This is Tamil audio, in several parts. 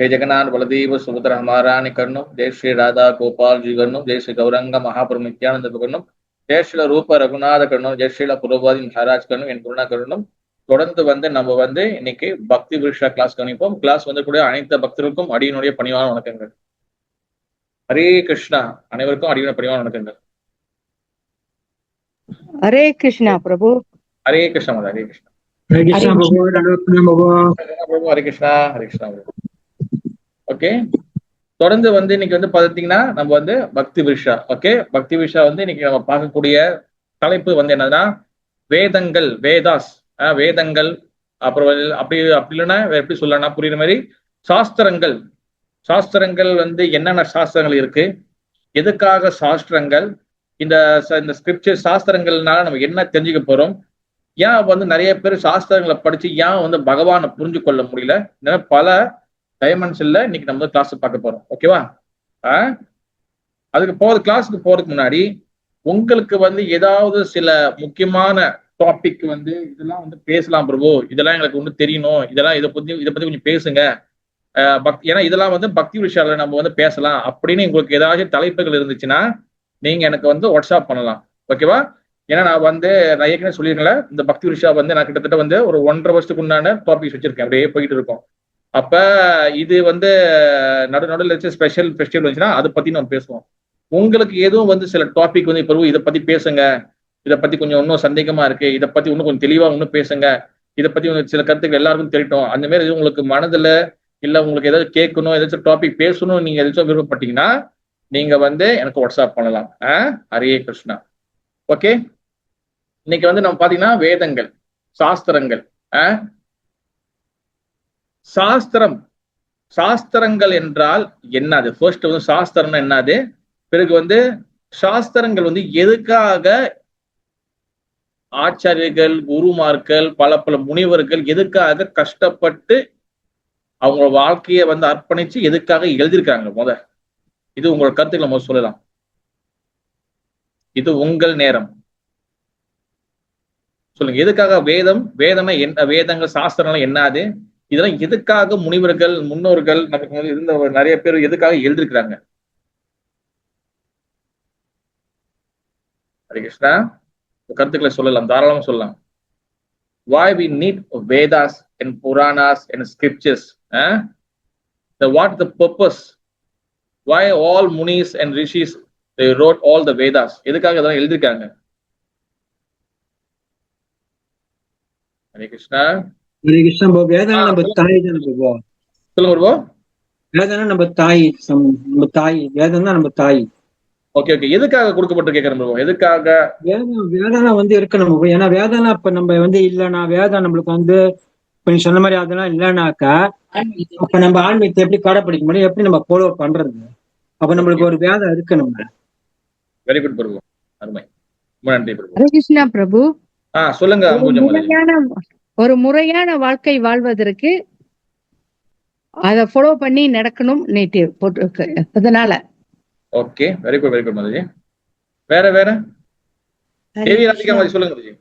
जय जगन्नाथ बलदेव सुभद्रा महारानी कर्णम, जय श्री राधा गोपाल जी कर्णम, जय श्री गौरंग महाप्रभु नित्यानंद कर्णम, जय श्री रूप रघुनाथ कर्णम, जय श्री पुरोபாதி மகாராஜ் கர்ணம், என் குருணா கருணம். தொடர்ந்து நம்ம இன்னைக்கு பக்தி விருஷா கிளாஸ் கவனிப்போம். கிளாஸ் கூட அனைத்து பக்தர்களுக்கும் அடியினுடைய பணிவான வணக்கங்கள். ஹரே கிருஷ்ணா. அனைவருக்கும் அடியின பணிவான வணக்கங்கள். ஹரே கிருஷ்ணா பிரபு. ஹரே கிருஷ்ணா மாதா. ஹரே கிருஷ்ணா. ஹரே கிருஷ்ணா பிரபு. ஹரே கிருஷ்ணா. ஹரே கிருஷ்ணா. ஓகே, தொடர்ந்து இன்னைக்கு பாத்தீங்கன்னா நம்ம பக்தி விஷா. ஓகே, பக்தி விஷா இன்னைக்கு நம்ம பார்க்கக்கூடிய தலைப்பு என்னன்னா வேதங்கள், வேதாஸ், வேதங்கள். அப்புறம் அப்படி இல்லைன்னா எப்படி சொல்லலாம் புரியுற மாதிரி சாஸ்திரங்கள். சாஸ்திரங்கள் என்னென்ன சாஸ்திரங்கள் இருக்கு, எதுக்காக சாஸ்திரங்கள், இந்த ஸ்கிரிப்சர் சாஸ்திரங்கள்னால நம்ம என்ன தெரிஞ்சுக்க போறோம், ஏன் நிறைய பேர் சாஸ்திரங்களை படிச்சு ஏன் பகவானை புரிஞ்சு கொள்ள முடியல, இந்த பல டைமென்ஷன்ல இன்னைக்கு நம்ம கிளாஸ் பார்க்க போறோம். ஓகேவா? அதுக்கு கிளாஸுக்கு போறதுக்கு முன்னாடி உங்களுக்கு ஏதாவது சில முக்கியமான டாபிக் இதெல்லாம் பேசலாம் பிரபு, இதெல்லாம் எங்களுக்கு தெரியணும், இதெல்லாம் இதை பத்தி கொஞ்சம் பேசுங்க, ஏன்னா இதெல்லாம் பக்தி விஷயால நம்ம பேசலாம் அப்படின்னு உங்களுக்கு ஏதாச்சும் தலைப்புகள் இருந்துச்சுன்னா நீங்க எனக்கு வாட்ஸ்அப் பண்ணலாம். ஓகேவா? ஏன்னா நான் ஏற்கனவே சொல்லியிருக்கேன், இந்த பக்தி விஷயா நான் கிட்டத்தட்ட ஒரு 1.5 வருஷத்துக்கு உண்டான டாபிக்ஸ் வச்சிருக்கேன், அப்படியே போயிட்டு இருக்கோம். அப்ப இது நடுநடுல ஸ்பெஷல் ஃபெஸ்டிவல் வந்துச்சுன்னா அதை பத்தி நம்ம பேசுவோம். உங்களுக்கு எதுவும் சில டாபிக் இப்போ இதை பத்தி பேசுங்க, இதை பத்தி கொஞ்சம் இன்னும் சந்தேகமா இருக்கு, இதை பத்தி இன்னும் கொஞ்சம் தெளிவா இன்னும் பேசுங்க, இதை பத்தி சில கருத்துக்கள் எல்லாருக்கும் தெரியட்டும், அந்த மாதிரி எதுவும் உங்களுக்கு மனதுல இல்ல உங்களுக்கு ஏதாவது கேட்கணும், ஏதாச்சும் டாபிக் பேசணும் நீங்க ஏதாச்சும் விருப்பப்பட்டீங்கன்னா நீங்க எனக்கு வாட்ஸ்அப் பண்ணலாம். ஹரே கிருஷ்ணா. ஓகே, இன்னைக்கு நம்ம பாத்தீங்கன்னா வேதங்கள், சாஸ்திரங்கள். சாஸ்திரம், சாஸ்திரங்கள் என்றால் என்னது? ஃபர்ஸ்ட் சாஸ்திரம்னா என்னது, பிறகு சாஸ்திரங்கள் எதுக்காக ஆச்சாரியர்கள், குருமார்கள், பல பல முனிவர்கள் எதுக்காக கஷ்டப்பட்டு அவங்க வாழ்க்கையை அர்ப்பணிச்சு எதுக்காக எழுதியிருக்காங்க. இது உங்களோட கருத்துக்களை நம்ம சொல்லலாம். இது உங்கள் நேரம். சொல்லுங்க, எதுக்காக வேதம், வேதம்னா என்ன, வேதங்கள் சாஸ்திரம்லாம் என்னது, இதெல்லாம் எதுக்காக முனிவர்கள், முன்னோர்கள் நமக்கு இருந்த நிறைய பேர் எதுக்காக எழுதிருக்கிறாங்க? ஹரே கிருஷ்ணா. கருத்துக்களை சொல்லலாம், தாராளமா சொல்லலாம். Why we need Vedas and Puranas and scriptures? What the purpose? Why all munis and rishis they wrote all the Vedas? எதுக்காக இதெல்லாம் எழுதிருக்காங்க? ஹரே கிருஷ்ணா. ஹரே கிருஷ்ணா பிரபு. வேதனா நம்ம தாய் தானே பிரபு. சொல்லுங்க பிரபு. வேதனா நம்ம தாய், நம்ம தாய், வேதனா நம்ம தாய். ஓகே ஓகே, எதுக்காக கொடுக்கப்பட்டு கேட்கறேன் பிரபு, எதுக்காக வேதனா இருக்கணும்? ஏன்னா வேதனா இப்ப நம்ம இல்லைன்னா, வேதம் நம்மளுக்கு இப்ப நீ சொன்ன மாதிரி அதெல்லாம் இல்லைனாக்கா அப்ப நம்ம ஆன்மீகத்தை எப்படி கடைப்பிடிக்க முடியும், எப்படி நம்ம ஃபாலோ பண்றது? அப்ப நம்மளுக்கு ஒரு வேதம் இருக்கணும். வெரி குட் பிரபு, அருமை, நன்றி பிரபு. ஹரே கிருஷ்ணா பிரபு. சொல்லுங்க. ஒரு முறையான வாழ்க்கை வாழ்வதற்கு அதை ஃபாலோ பண்ணி நடக்கணும் போட்டு அதனால. Okay, very good, very good Madhuji. வேற வேற தேவி ராதிகா மாதிரி சொல்லுங்க மதுஜி.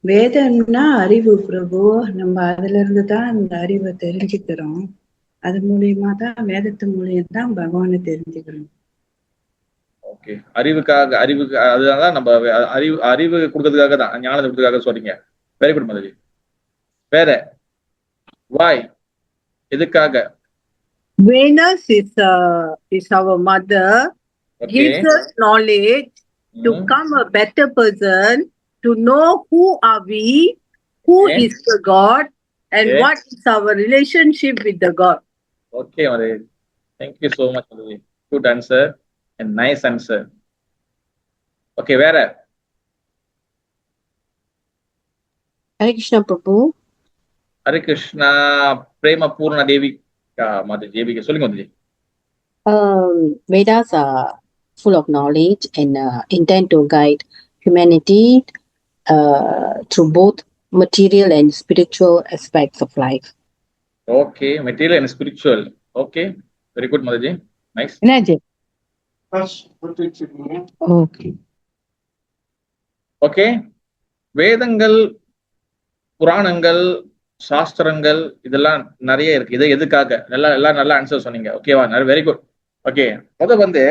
வேதம்னா அறிவு பிரபு, நம்ம அதுல இருந்து தான் அந்த அறிவை தெரிஞ்சுக்கிறோம். அது மூலியமா தான், வேதத்து மூலியம் தான் பகவானை தெரிஞ்சுக்கிறோம். ஓகே, அறிவுக்காக, அறிவுக்கு அதுதான் நம்ம அறிவு கொடுக்கறதுக்காக தான், ஞானத்தை கொடுக்கறதுக்காக சொல்றீங்க. Very good Madhuji. வேற வாய், எதுக்காக? Venus is our mother, gives us knowledge to become a better person, to know who are we, who is the God, and what is our relationship with the God. Okay, Madhu. Thank you so much, Madhu. Good answer and nice answer. Okay, where? Hare Krishna Prabhu. Hare Krishna. Prema Purna Devi. Madhu Devi, சொல்லுங்க Madhuji. Vedas are full of knowledge and intend to guide humanity through both material and spiritual aspects of life. Okay, material and spiritual. Okay, very good Madhuji. Nice. என்னாச்சு? ஓகே ஓகே, வேதங்கள், புராணங்கள், சாஸ்திரங்கள் இதெல்லாம் நிறைய இருக்கு. இது எதுக்காக எல்லாம் நல்ல ஆன்சர் சொன்னீங்க. ஓகேவா, வெரி குட். ஓகே, வந்து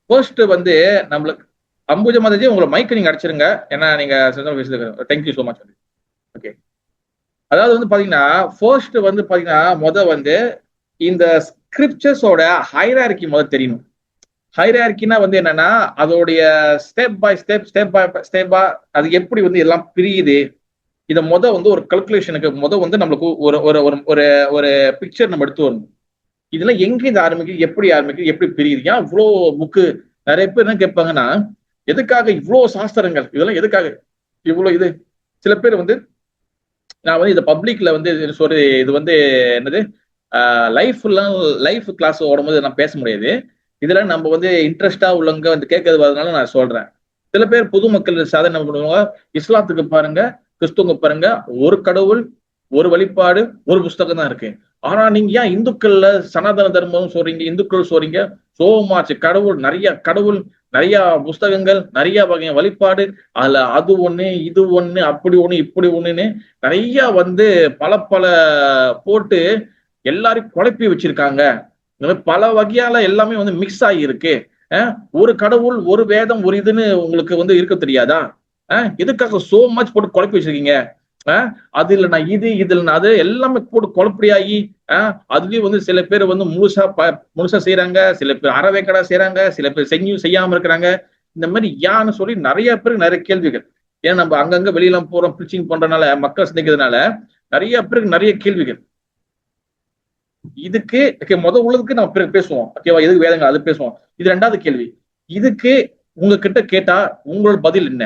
ஃபர்ஸ்ட் வந்து நம்மளுக்கு அம்புஜ மாதாஜி உங்களை மைக்கு நீங்க அடிச்சிருங்க, ஏன்னா நீங்க தேங்க்யூ ஸோ மச். ஓகே, அதாவது வந்து பாத்தீங்கன்னா ஃபர்ஸ்ட் வந்து பாத்தீங்கன்னா வந்து இந்த ஸ்கிரிப்சர்ஸோட ஹைரார்கி தெரியணும். ஹைரார்கினா வந்து என்னன்னா அதோடைய ஸ்டெப் பை ஸ்டெப்பா அது எப்படி வந்து எல்லாம் பிரியுது. இதை வந்து ஒரு கல்குலேஷனுக்கு வந்து நம்மளுக்கு ஒரு ஒரு ஒரு ஒரு பிக்சர் நம்ம எடுத்து வரணும். இதெல்லாம் எங்க இது ஆரம்பிக்குது, எப்படி பிரியுது, ஏன் இவ்வளோ புக்கு. நிறைய பேர் என்ன கேட்பாங்கன்னா, எதுக்காக இவ்வளோ சாஸ்திரங்கள், இதெல்லாம் எதுக்காக இவ்வளோ இது. சில பேர் வந்து நான் வந்து இதை பப்ளிக்ல வந்து இது வந்து என்னது லைஃப் கிளாஸ் ஓடும்போது நான் பேச முடியாது. இதுல நம்ம வந்து இன்ட்ரெஸ்டா உள்ளவங்க வந்து கேட்கறதுனால நான் சொல்றேன். சில பேர் பொதுமக்கள் சாதனை பண்ணுவாங்க. இஸ்லாத்துக்கு பாருங்க, கிறிஸ்துவங்க பாருங்க, ஒரு கடவுள், ஒரு வழிபாடு, ஒரு புஸ்தகம் தான் இருக்கு. ஆனா நீங்க ஏன் இந்துக்கள்ல சனாதன தர்மம் சொல்றீங்க, இந்துக்கள் சொல்றீங்க, சோமாச்சு கடவுள், நிறைய புஸ்தகங்கள், நிறைய வகையான வழிபாடு, அதுல அது ஒண்ணு இது ஒண்ணு அப்படி ஒண்ணு இப்படி ஒண்ணுன்னு நிறைய வந்து பல போட்டு எல்லாரும் குழப்பி வச்சிருக்காங்க. பல வகையால எல்லாமே வந்து மிக்ஸ் ஆகி இருக்கு. ஒரு கடவுள், ஒரு வேதம், ஒரு இதுன்னு உங்களுக்கு வந்து இருக்க தெரியாதா? எதுக்காக சோ மச் போட்டு குழப்பி வச்சிருக்கீங்க? அது இல்லைன்னா இது இல்லைன்னா அது, எல்லாமே போட்டு குழப்படியாகி அதுலயும் வந்து சில பேர் வந்து முழுசா செய்யறாங்க, சில பேர் அறவேக்கடா செய்யறாங்க, சில பேர் செய்யாம இருக்கிறாங்க. இந்த மாதிரி யான்னு சொல்லி நிறைய பேருக்கு நிறைய கேள்விகள். ஏன்னா நம்ம அங்கங்க வெளியெல்லாம் போறோம், பிரிச்சிங் பண்றதுனால, மக்கள் சிந்திக்கிறதுனால நிறைய பேருக்கு நிறைய கேள்விகள். இதுக்கு உள்ளதுக்கு நம்ம பிறகு பேசுவோம். ஓகேவா, எதுக்கு வேதங்கள் அது பேசுவோம். இது ரெண்டாவது கேள்வி. இதுக்கு உங்ககிட்ட கேட்டா உங்களோட பதில் என்ன?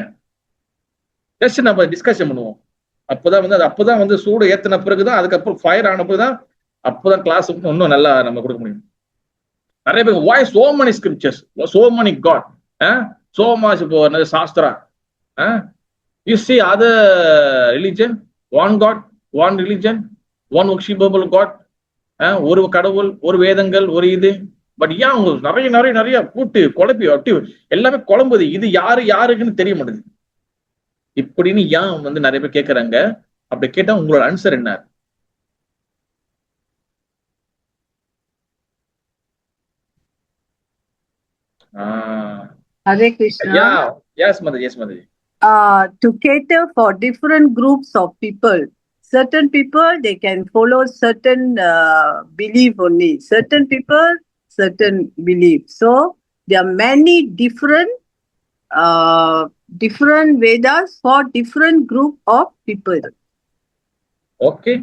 ஜஸ்ட் நம்ம டிஸ்கஷன் பண்ணுவோம். அப்பதான் வந்து சூடு ஏத்தின பிறகுதான், அதுக்கப்புறம் ஃபயர் ஆன பிறகுதான், அப்பதான் கிளாஸ் இன்னும் நல்லா நம்ம கொடுக்க முடியும். நிறைய பேர் why so many scriptures, so many God, so much Sastra. You see other religion, one God, one religion, one worshipable God, ஒரு கடவுள், ஒரு வேதங்கள், ஒரு இது. பட் ஏன் உங்களுக்கு நிறைய கூட்டு குழப்பி எல்லாமே குழம்புது. இது யாருக்குன்னு தெரிய மாட்டேது இப்படின்னு ஏன் வந்து நிறைய பேர் கேட்கறாங்க. அப்படி கேட்டா உங்களோட ஆன்சர் என்ன? Hare Krishna. Yes, Mother. To cater for different groups of people. Certain people, they can follow certain belief only. Certain people, certain belief. So there are many different Vedas for different group of people. Okay,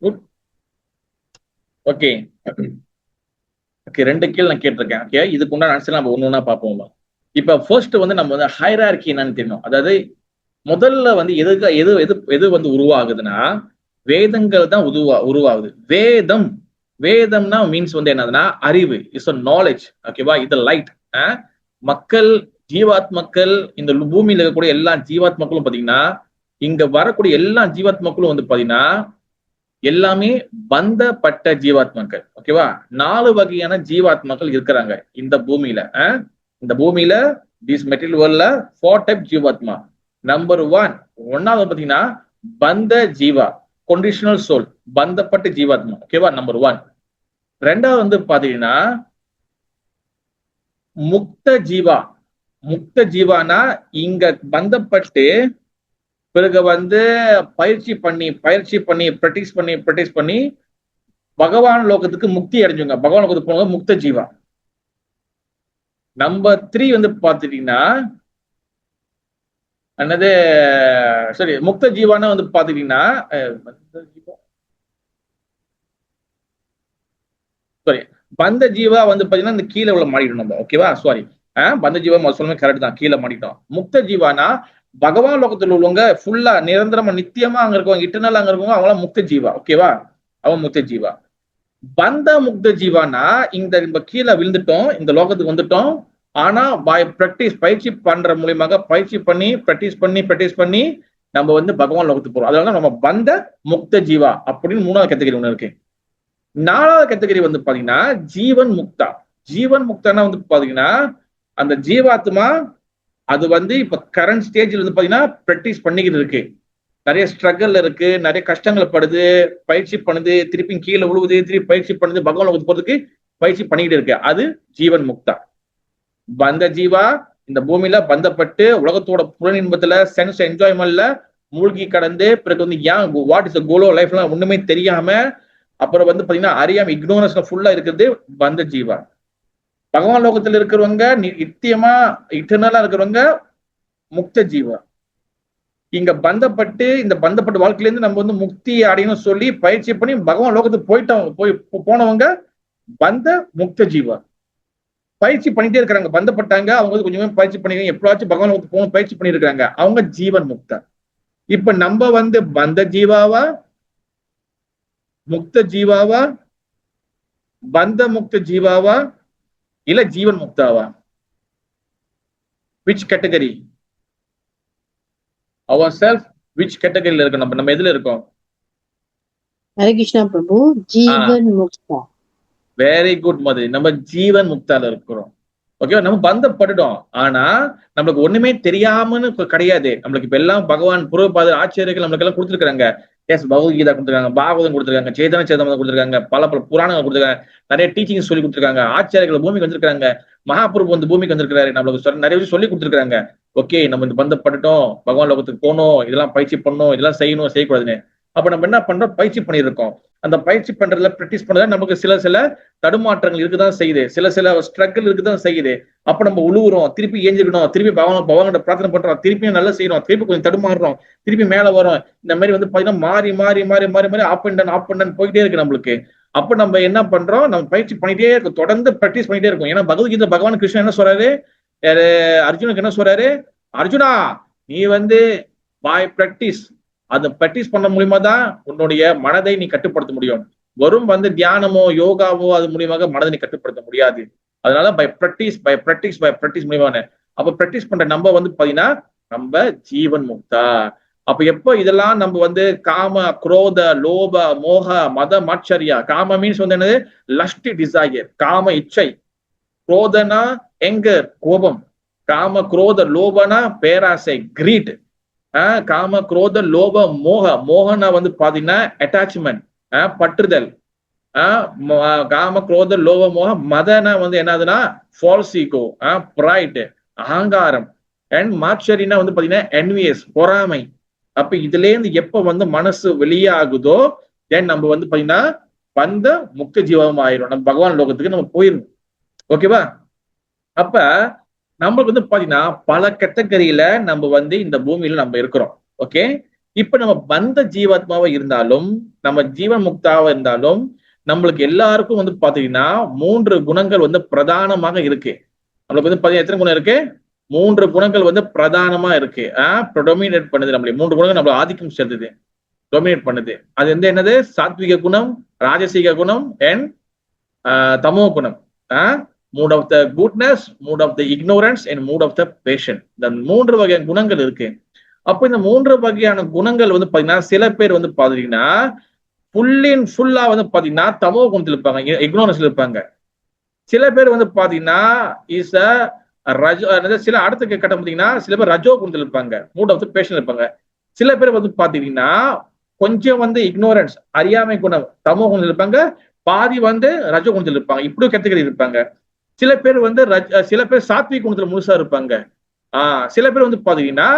good. Okay. ரெண்டு கேள்வி நான் கேட்டிருக்கேன். ஓகே, இதுக்கு உண்டான ஆன்சர் நம்ம ஒண்ணு ஒண்ணா பார்ப்போம். இப்ப ஃபர்ஸ்ட் வந்து நம்ம வந்து ஹைரார்கி என்னன்னு தெரியணும். அதாவது முதல்ல வந்து எது வந்து உருவாகுதுன்னா, வேதங்கள் தான் உருவாகுது. வேதம்னா மீன்ஸ் வந்து என்னதுன்னா அறிவு, இஸ் அ நாலேஜ். ஓகேவா, இது லைட். ஜீவாத்மக்கள், இந்த பூமியில இருக்கக்கூடிய எல்லா ஜீவாத்மக்களும் பாத்தீங்கன்னா, இங்க வரக்கூடிய எல்லா ஜீவாத்மக்களும் வந்து பாத்தீங்கன்னா எல்லாமே பந்தப்பட்ட ஜீவாத்மக்கள். ஓகேவா, 4 வகையான ஜீவாத்மக்கள் இருக்கிறாங்க இந்த பூமியில. திஸ் மெட்டீரியல் வேர்ல்ட்ல 4 டைப் ஜீவாத்மா. நம்பர் 1 பாத்தீங்கன்னா பந்த ஜீவா, கண்டிஷனல் சோல், பந்தப்பட்ட ஜீவாத்மா. ஓகேவா, நம்பர் 1. ரெண்டாவது வந்து பாத்தீங்கன்னா முக்த ஜீவானா இங்க பந்தப்பட்டு பிறகு வந்து பயிற்சி பண்ணி பிராக்டிஸ் பண்ணி பகவான் லோகத்துக்கு முக்தி அடைஞ்சுங்க. பகவான் லோகத்துக்கு போனவங்க முக்த ஜீவா. நம்பர் 3 வந்து பாத்துட்டீங்கன்னா என்னது, சரி, முக்த ஜீவான வந்து பாத்துட்டீங்கன்னா பந்த ஜீவா வந்து பாத்தீங்கன்னா இந்த கீழே உள்ள மாறிடும் நம்ம. ஓகேவா, சாரி, பந்த ஜீவா சொல்லுங்க, கரெக்ட் தான், கீழே மாட்டிட்டோம். முக்த ஜீவானா பகவான் லோகத்துல உள்ளவங்க, ஃபுல்லா நிரந்தரமா நித்தியமா அங்க இருக்கவங்க, இட்டர்னல் அங்க இருக்கவங்க, அவங்களாம் முக்த ஜீவா. ஓகேவா, அவன் முக்த ஜீவா. பந்த முக்த ஜீவானா இந்த கீழே விழுந்துட்டோம், இந்த லோகத்துக்கு வந்துட்டோம். ஆனா பயிற்சி பண்ற மூலியமாக பயிற்சி பண்ணி பிராக்டிஸ் பண்ணி நம்ம வந்து பகவான் லோகத்துக்கு போறோம். அதனால நம்ம பந்த முக்த ஜீவா அப்படின்னு 3வது கேட்டகரி ஒண்ணு இருக்கு. 4வது கேட்டகரி வந்து பாத்தீங்கன்னா ஜீவன் முக்தானா வந்து பாத்தீங்கன்னா அந்த ஜீவாத்மா அது வந்து இப்ப கரண்ட் ஸ்டேஜ்ல வந்து பாத்தீங்கன்னா பிராக்டிஸ் பண்ணிக்கிட்டு இருக்கு. நிறைய ஸ்ட்ரகிள் இருக்கு, நிறைய கஷ்டங்கள் படுது, பயிற்சி பண்ணுது, திருப்பி கீழே விழுவுது, திருப்பி பயிற்சி பண்ணுது, பகவான் லோகத்துக்கு போறதுக்கு பயிற்சி பண்ணிக்கிட்டு இருக்கு. அது ஜீவன் முக்தா. பந்த ஜீவா இந்த பூமியில பந்தப்பட்டு உலகத்தோட புலன் இன்பத்துல சென்ஸ் என்ஜாய்மெண்ட்ல மூழ்கி கடந்து பிறகு வந்து ஏன் வாட் இஸ் கோல் ஆஃப் லைஃப்லாம் ஒண்ணுமே தெரியாம அப்புறம் வந்து பாத்தீங்கன்னா அறியாம இக்னோரன்ஸ்ல ஃபுல்லா இருக்கிறது பந்த ஜீவா. பகவான் லோகத்துல இருக்கிறவங்க நித்தியமா இட்டர்னலா இருக்கிறவங்க முக்த ஜீவா. இங்க பந்தப்பட்டு இந்த பந்தப்பட்ட வாழ்க்கையில இருந்து நம்ம வந்து முக்தி அடையணும் சொல்லி பயிற்சி பண்ணி பகவான் லோகத்துக்கு போனவங்க பந்த முக்த ஜீவா. பயிற்சி பண்ணிட்டே இருக்கிறாங்க, பந்தப்பட்டாங்க, அவங்க வந்து கொஞ்சமே பயிற்சி பண்ணிருக்காங்க, எப்படாச்சும் பகவான் லோகத்துக்கு போகணும் பயிற்சி பண்ணிருக்காங்க, அவங்க ஜீவன் முக்தா. இப்ப நம்ம வந்து பந்த ஜீவாவா, முக்த ஜீவாவா, பந்த முக்த ஜீவாவா, இல்ல ஜீவன் முக்தாவா? Which category ourself, which கேட்டகரியில இருக்கோம்? நம்ம எதுல இருக்கோம்? Hare Krishna Prabhu, Jeevan Mukta. Very good Madhu, நம்ம ஜீவன் முக்தால இருக்கிறோம். ஓகே, நம்ம பந்தப்பட்டுட்டோம், ஆனா நம்மளுக்கு ஒண்ணுமே தெரியாமன்னு கிடையாது. நம்மளுக்கு இப்ப எல்லாம் பகவான் புரோபாத ஆச்சரியர்கள் நம்மளுக்கு எல்லாம் கொடுத்துருக்காங்க. எஸ், பகவத்கீதா கொடுத்துருக்காங்க, பாகவதம் கொடுத்துருக்காங்க, சேதன சேதனம் கொடுத்துருக்காங்க, பல புராணங்கள் கொடுத்துருக்காங்க, நிறைய டீச்சிங் சொல்லி கொடுத்துருக்காங்க, ஆச்சாரியர்கள் பூமிக்கு வந்திருக்காங்க, மகாபிரபு வந்து பூமிக்கு வந்திருக்காரு, நம்மளுக்கு நிறைய விஷயம் சொல்லி கொடுத்துருக்காங்க. ஓகே, நம்ம இந்த பந்தப்பட்டுட்டோம், பகவான் லோகத்துக்கு போகணும், இதெல்லாம் பயிற்சி பண்ணணும், இதெல்லாம் செய்யணும் செய்யக்கூடாதுன்னு. அப்ப நம்ம என்ன பண்றோம்? பயிற்சி பண்ணியிருக்கோம். அந்த பயிற்சி பண்றதுல பிராக்டிஸ் பண்றதுல நமக்கு சில தடுமாற்றங்கள் இருக்குதான் செய்யுது, சில ஸ்ட்ரகிள் இருக்குதான் செய்யுது. அப்ப நம்ம உழுவுறோம், திருப்பி ஏஞ்சிக்கணும், திருப்பி பகவான்கிட்ட பிரார்த்தனை பண்றோம், திருப்பியும் நல்லா செய்யறோம், திருப்பி கொஞ்சம் தடுமாறுறோம், திருப்பி மேல வரும். இந்த மாதிரி வந்து பாத்தீங்கன்னா மாறி மாறி மாறி மாறி மாறி அப் அண்ட் டவுன் போயிட்டே இருக்கு நம்மளுக்கு. அப்ப நம்ம என்ன பண்றோம்? நம்ம பயிற்சி பண்ணிட்டே இருக்கோம், தொடர்ந்து பிராக்டிஸ் பண்ணிட்டே இருக்கோம். ஏன்னா பகவத்கீதை பகவான் கிருஷ்ணன் என்ன சொல்றாரு? அர்ஜுனுக்கு என்ன சொல்றாரு? அர்ஜுனா, நீ வந்து பை பிராக்டிஸ், அதை பிராக்டிஸ் பண்ண மூலியமா தான் உன்னுடைய மனதை நீ கட்டுப்படுத்த முடியும். வெறும் வந்து தியானமோ யோகாவோ அது மூலியமாக மனதை நீ கட்டுப்படுத்த முடியாது. அதனால பை பிராக்டிஸ் மூலியமான. அப்ப பிராக்டிஸ் பண்ற நம்ம வந்து பாத்தீங்கன்னா நம்ம ஜீவன் முக்தா. அப்ப எப்ப இதெல்லாம் நம்ம வந்து காம, குரோத, லோப, மோக, மத, மாச்சரியா. காம மீன்ஸ் வந்து என்னது? லஸ்ட், டிசையர், காம இச்சை. குரோதனா எங்கர், கோபம். காம குரோத லோபனா பேராசை, கிரீட். காம குரோத லோப மோக, மோகனா வந்து பாத்தீங்கன்னா அட்டாச்மெண்ட், பற்றுதல். காம குரோத லோப மோக. மதனா வந்து என்னதுன்னா ஃபால்ஸ் ஈகோ, பிரைட், அகங்காரம். அண்ட் மாச்சரினா வந்து பாத்தீங்கன்னா என்வியஸ், பொறாமை. அப்ப இதுல இருந்து எப்ப வந்து மனசு வெளியே ஆகுதோ தென் நம்ம வந்து பாத்தீங்கன்னா பந்த முக்த ஜீவம் ஆயிரும், நம்ம பகவான் லோகத்துக்கு நம்ம போயிடும். ஓகேவா? அப்ப நம்மளுக்கு வந்து பாத்தீங்கன்னா பல கேட்டகரியில நம்ம வந்து இந்த பூமியில நம்ம இருக்கிறோம். ஓகே, இப்ப நம்ம பந்த ஜீவாத்மாவா இருந்தாலும் நம்ம ஜீவன் முக்தாவா இருந்தாலும் நம்மளுக்கு எல்லாருக்கும் வந்து பாத்தீங்கன்னா 3 குணங்கள் வந்து பிரதானமாக இருக்கு. நம்மளுக்கு வந்து பாத்தீங்கன்னா எத்தனை குணம் இருக்கு? 3 குணங்கள் வந்து பிரதானமா இருக்கு. ப்ரொடோமினேட் பண்ணுது, நம்மளுடைய 3 குணங்கள் நம்மள ஆதிக்கம் செலுத்துது, டொமினேட் பண்ணுது. அது வந்து என்னது? சாத்விக குணம், ராஜசிக குணம் அண்ட் தமோ குணம். Mood of the goodness, mood of the ignorance and mood of the passion. இந்த 3 வகையான குணங்கள் இருக்கு. அப்ப இந்த 3 வகையான குணங்கள் வந்து பாத்தீங்கன்னா சில பேர் வந்து பாத்தீங்கன்னா ஃபுல்லா வந்து பாத்தீங்கன்னா தமோ குணத்துல இருப்பாங்க, இக்னோரன்ஸ்ல இருப்பாங்க. சில பேர் வந்து பாத்தீங்கன்னா இஸ் சில அடுத்த கட்டம் பாத்தீங்கன்னா சில பேர் ரஜோ குணத்துல இருப்பாங்க, மூட் ஆஃப் த பேஷன் இருப்பாங்க. சில பேர் வந்து பாத்தீங்கன்னா கொஞ்சம் வந்து இக்னோரன்ஸ், அறியாமை குணம், தமோ குணத்துல இருப்பாங்க, பாதி வந்து ரஜோ குணத்துல இருப்பாங்க. இப்படி கேட்டகரி இருப்பாங்க. சில பேர் வந்து சாத்விக் குணத்துல முழுசா இருப்பாங்க. சில பேர் வந்து பாத்தீங்கன்னா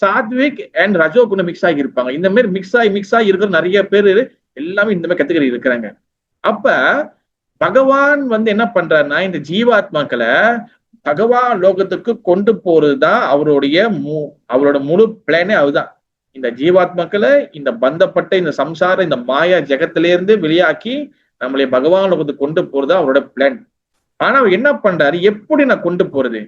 சாத்விக் அண்ட் ரஜோ குணம் மிக்ஸ் ஆகி இருப்பாங்க. இந்த மாதிரி மிக்ஸ் ஆகி இருக்கிற நிறைய பேர் எல்லாமே இந்த மாதிரி கேட்டகரி இருக்கிறாங்க. அப்ப பகவான் வந்து என்ன பண்றாருன்னா இந்த ஜீவாத்மாக்களை பகவான் லோகத்துக்கு கொண்டு போறதுதான் அவரோட முழு பிளானே. அதுதான் இந்த ஜீவாத்மாக்களை இந்த பந்தப்பட்ட இந்த சம்சார இந்த மாயா ஜெகத்திலிருந்து வெளியாக்கி நம்மளை பகவான் லோகத்துக்கு கொண்டு போறதா அவரோட பிளான். ஆனா அவர் என்ன பண்றாரு? எப்படி நான் கொண்டு போறது?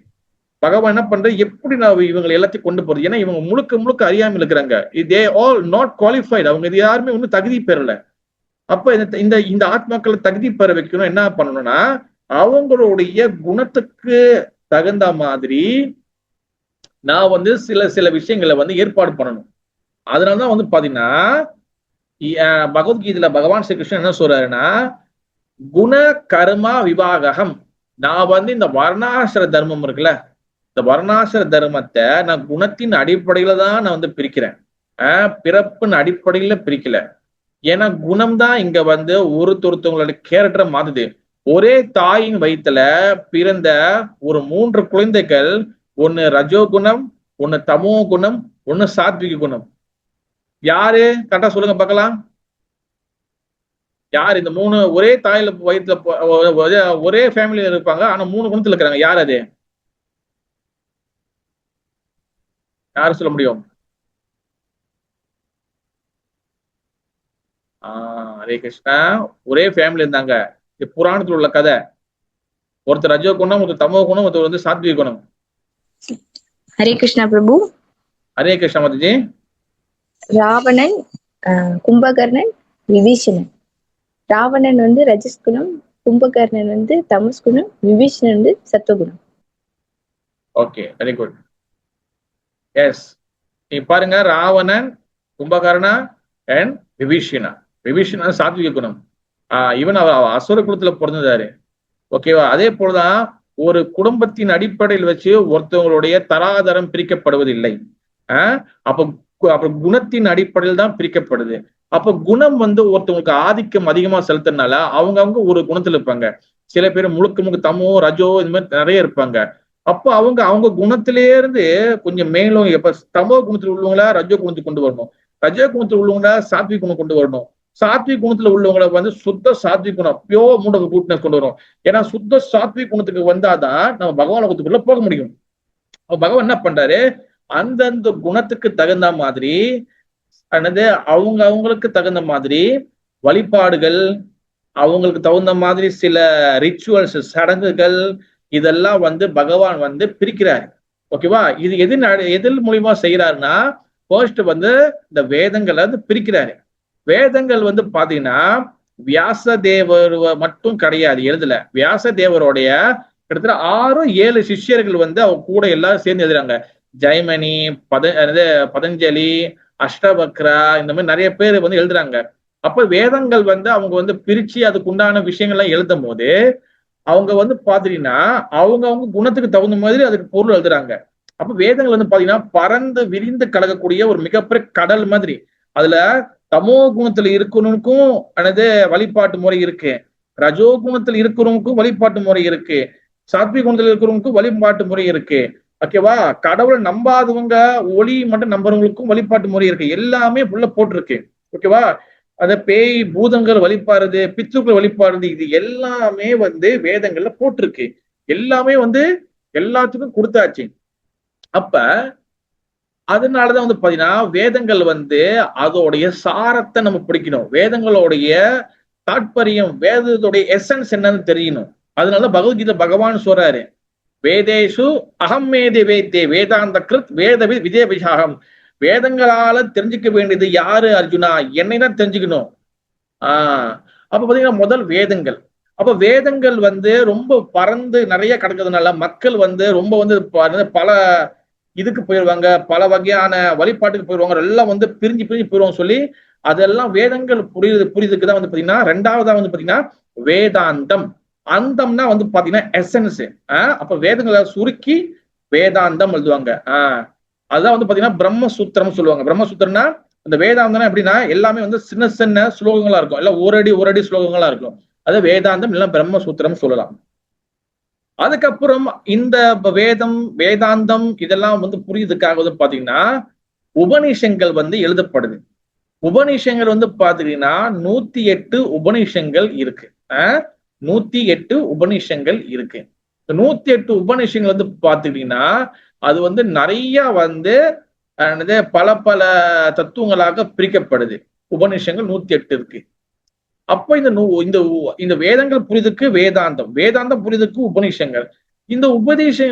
பகவான் என்ன பண்றது? எப்படி நான் இவங்களை எல்லாத்தையும் கொண்டு போறது? ஏன்னா இவங்க முழுக்க அறியாமல் இருக்கிறாங்க. They all not qualified. அவங்க இது யாருமே ஒன்னும் தகுதி பெறல. அப்ப இந்த ஆத்மாக்களை தகுதி பெற வைக்கணும். என்ன பண்ணணும்னா அவங்களுடைய குணத்துக்கு தகுந்த மாதிரி நான் வந்து சில விஷயங்களை வந்து ஏற்பாடு பண்ணணும். அதனாலதான் வந்து பாத்தீங்கன்னா பகவத்கீதையில பகவான் ஸ்ரீ கிருஷ்ணன் என்ன சொல்றாருன்னா குண கர்மா விபாகம். நான் வந்து இந்த வர்ணாசிர தர்மம் இருக்குல்ல, இந்த வர்ணாசிர தர்மத்தை நான் குணத்தின் அடிப்படையில தான் நான் வந்து பிரிக்கிறேன். பிறப்பின் அடிப்படையில பிரிக்கல. ஏன்னா குணம் தான் இங்க வந்து ஒருத்தொருத்தவங்களோட கேரக்டரை மாத்துது. ஒரே தாயின் வயிற்றுல பிறந்த ஒரு 3 குழந்தைகள், ஒன்னு ரஜோகுணம், ஒன்னு தமோ குணம், ஒன்னு சாத்விக குணம். யாரு கரெக்டா சொல்லுங்க பார்க்கலாம். யார் இந்த 3 ஒரே தாயில வயிற்றுல ஒரே ஃபேமிலியில இருப்பாங்க, ஆனா 3 குணத்துல இருக்கிறாங்க? யார் அது? யாரு சொல்ல முடியும்? ஹரே கிருஷ்ணா. ஒரே ஃபேமிலி இருந்தாங்க. இது புராணத்துல உள்ள கதை. ஒருத்தர் ரஜோ குணம், ஒருத்தர் தமோ குணம், ஒருத்தர் வந்து சாத்விக குணம். ஹரே கிருஷ்ணா பிரபு. ஹரே கிருஷ்ணா மாதாஜி. ராவணன், கும்பகர்ணன், விபீஷணன். ராவணன் வந்து ரஜஸ் குணம், கும்பகர்ணன் வந்து தமஸ் குணம், விபீஷணன் வந்து சத்துவகுணம். Okay, very good. எஸ், நீ பாருங்க, ராவணன், கும்பகர்ணா அண்ட் விபீஷணா. விபீஷணா சாத்விக குணம். இவன் அவர் அசுர குலத்துல பிறந்தாரு. ஓகேவா? அதே போலதான் ஒரு குடும்பத்தின் அடிப்படையில் வச்சு ஒருத்தவங்களுடைய தராதரம் பிரிக்கப்படுவதில்லை. அப்ப குணத்தின் அடிப்படையில் தான் பிரிக்கப்படுது. அப்ப குணம் வந்து ஒருத்தவங்களுக்கு ஆதிக்கம் அதிகமா செலுத்துறதுனால அவங்க ஒரு குணத்துல இருப்பாங்க. சில பேர் முழுக்க தமோ ரஜோ இந்த மாதிரி நிறைய இருப்பாங்க. அப்போ அவங்க குணத்திலே இருந்து கொஞ்சம் மேலும், எப்ப தமோ குணத்துல உள்ளவங்களா ரஜோ குணத்துக்கு கொண்டு வரணும், ரஜோ குணத்துல உள்ளவங்களா சாத்விக குணம் கொண்டு வரணும், சாத்விக குணத்துல உள்ளவங்களை வந்து சுத்த சாத்விக குணம், பியோர் மூட் ஆஃப் குட்னஸ் கொண்டு வரும். ஏன்னா சுத்த சாத்விக குணத்துக்கு வந்தாதான் நம்ம பகவான் குணத்துக்குள்ள போக முடியும். பகவான் என்ன பண்றாரு, அந்தந்த குணத்துக்கு தகுந்த மாதிரி அவங்களுக்கு தகுந்த மாதிரி வழிபாடுகள், அவங்களுக்கு தகுந்த மாதிரி சில ரிச்சுவல்ஸ், சடங்குகள், இதெல்லாம் வந்து பகவான் வந்து பிரிக்கிறாரு. ஓகேவா? இது எதில் மூலியமா செய்யறாருன்னா, ஃபர்ஸ்ட் வந்து இந்த வேதங்களை வந்து பிரிக்கிறாரு. வேதங்கள் வந்து பாத்தீங்கன்னா வியாசதேவர் மட்டும் கிடையாது எழுதல. வியாசதேவருடைய கிட்டத்தட்ட 6-7 சிஷ்யர்கள் வந்து அவங்க கூட எல்லாரும் சேர்ந்து எழுதுறாங்க. ஜெய்மனி, பதஞ்சலி, அஷ்டவக்ரா, இந்த மாதிரி நிறைய பேர் வந்து எழுதுறாங்க. அப்ப வேதங்கள் வந்து அவங்க வந்து பிரிச்சு அதுக்கு உண்டான விஷயங்கள்லாம் எழுதும் போது அவங்க வந்து பாத்தீங்கன்னா அவங்க குணத்துக்கு தகுந்த மாதிரி அதுக்கு பொருள் எழுதுறாங்க. அப்ப வேதங்கள் வந்து பாத்தீங்கன்னா பறந்து விரிந்து கலக்கக்கூடிய ஒரு மிகப்பெரிய கடல் மாதிரி. அதுல தமோ குணத்துல இருக்கிறவனுக்கும் வழிபாட்டு முறை இருக்கு, ரஜோ குணத்துல இருக்கிறவனுக்கும் வழிபாட்டு முறை இருக்கு, சாத்விக குணத்துல இருக்கிறவங்களுக்கும் வழிபாட்டு முறை இருக்கு. ஓகேவா? கடவுளை நம்பாதவங்க, ஒளி மட்டும் நம்புறவங்களுக்கும் வழிபாட்டு முறை இருக்கு. எல்லாமே உள்ள போட்டிருக்கு. ஓகேவா? அத பேய் பூதங்கள் வழிபாடுறது, பித்ருக்கள் வழிபாடுறது, இது எல்லாமே வந்து வேதங்கள்ல போட்டிருக்கு. எல்லாமே வந்து எல்லாத்துக்கும் கொடுத்தாச்சு. அப்ப அதனாலதான் வந்து பாத்தீங்கன்னா வேதங்கள் வந்து அதோடைய சாரத்தை நம்ம பிடிக்கணும். வேதங்களுடைய தாற்பயம், வேதத்துடைய எசன்ஸ் என்னன்னு தெரியணும். அதனால பகவத்கீதை பகவான் சொல்றாரு, வேதேஷு அகம் மேதே வேதே வேதாந்த கிருத் வேத விதே விசாகம். வேதங்களால தெரிஞ்சுக்க வேண்டியது யாரு அர்ஜுனா? என்னை தான் தெரிஞ்சுக்கணும். அப்ப பாத்தீங்கன்னா முதல் வேதங்கள். அப்ப வேதங்கள் வந்து ரொம்ப பறந்து நிறைய கிடக்கிறதுனால மக்கள் வந்து ரொம்ப வந்து பல இதுக்கு போயிடுவாங்க, பல வகையான வழிபாட்டுக்கு போயிடுவாங்க, எல்லாம் வந்து பிரிஞ்சு போயிடுவாங்க சொல்லி அதெல்லாம் வேதங்கள் புரியுதுக்கு தான் வந்து பாத்தீங்கன்னா ரெண்டாவதா வந்து பாத்தீங்கன்னா வேதாந்தம். அந்தம்னா வந்து பாத்தீங்கன்னா எசன்ஸ். அப்ப வேதங்களை சுருக்கி வேதாந்தம் எழுதுவாங்க. அதுதான் வந்து பாத்தீங்கன்னா பிரம்மசூத்திரம் சொல்லுவாங்க. பிரம்மசூத்திரம்னா அந்த வேதாந்தம் எப்படின்னா எல்லாமே வந்து சின்ன சின்ன ஸ்லோகங்களா இருக்கும், இல்ல ஒரு அடி ஸ்லோகங்களா இருக்கும். அது வேதாந்தம் இல்ல பிரம்மசூத்திரம் சொல்லலாம். அதுக்கப்புறம் இந்த வேதாந்தம் இதெல்லாம் வந்து புரியுதுக்காக வந்து பாத்தீங்கன்னா உபநிஷங்கள் வந்து எழுதப்படுது. உபநிஷங்கள் வந்து பாத்தீங்கன்னா 108 உபநிஷங்கள் இருக்கு. 108 உபநிஷங்கள் இருக்கு. 108 உபநிஷங்கள் வந்து பாத்துக்கிட்டீங்கன்னா அது வந்து நிறைய வந்து பல தத்துவங்களாக பிரிக்கப்படுது. உபநிஷங்கள் 108 இருக்கு. அப்ப இந்த வேதங்கள் புரிதுக்கு வேதாந்தம் புரிதுக்கு உபநிஷங்கள். இந்த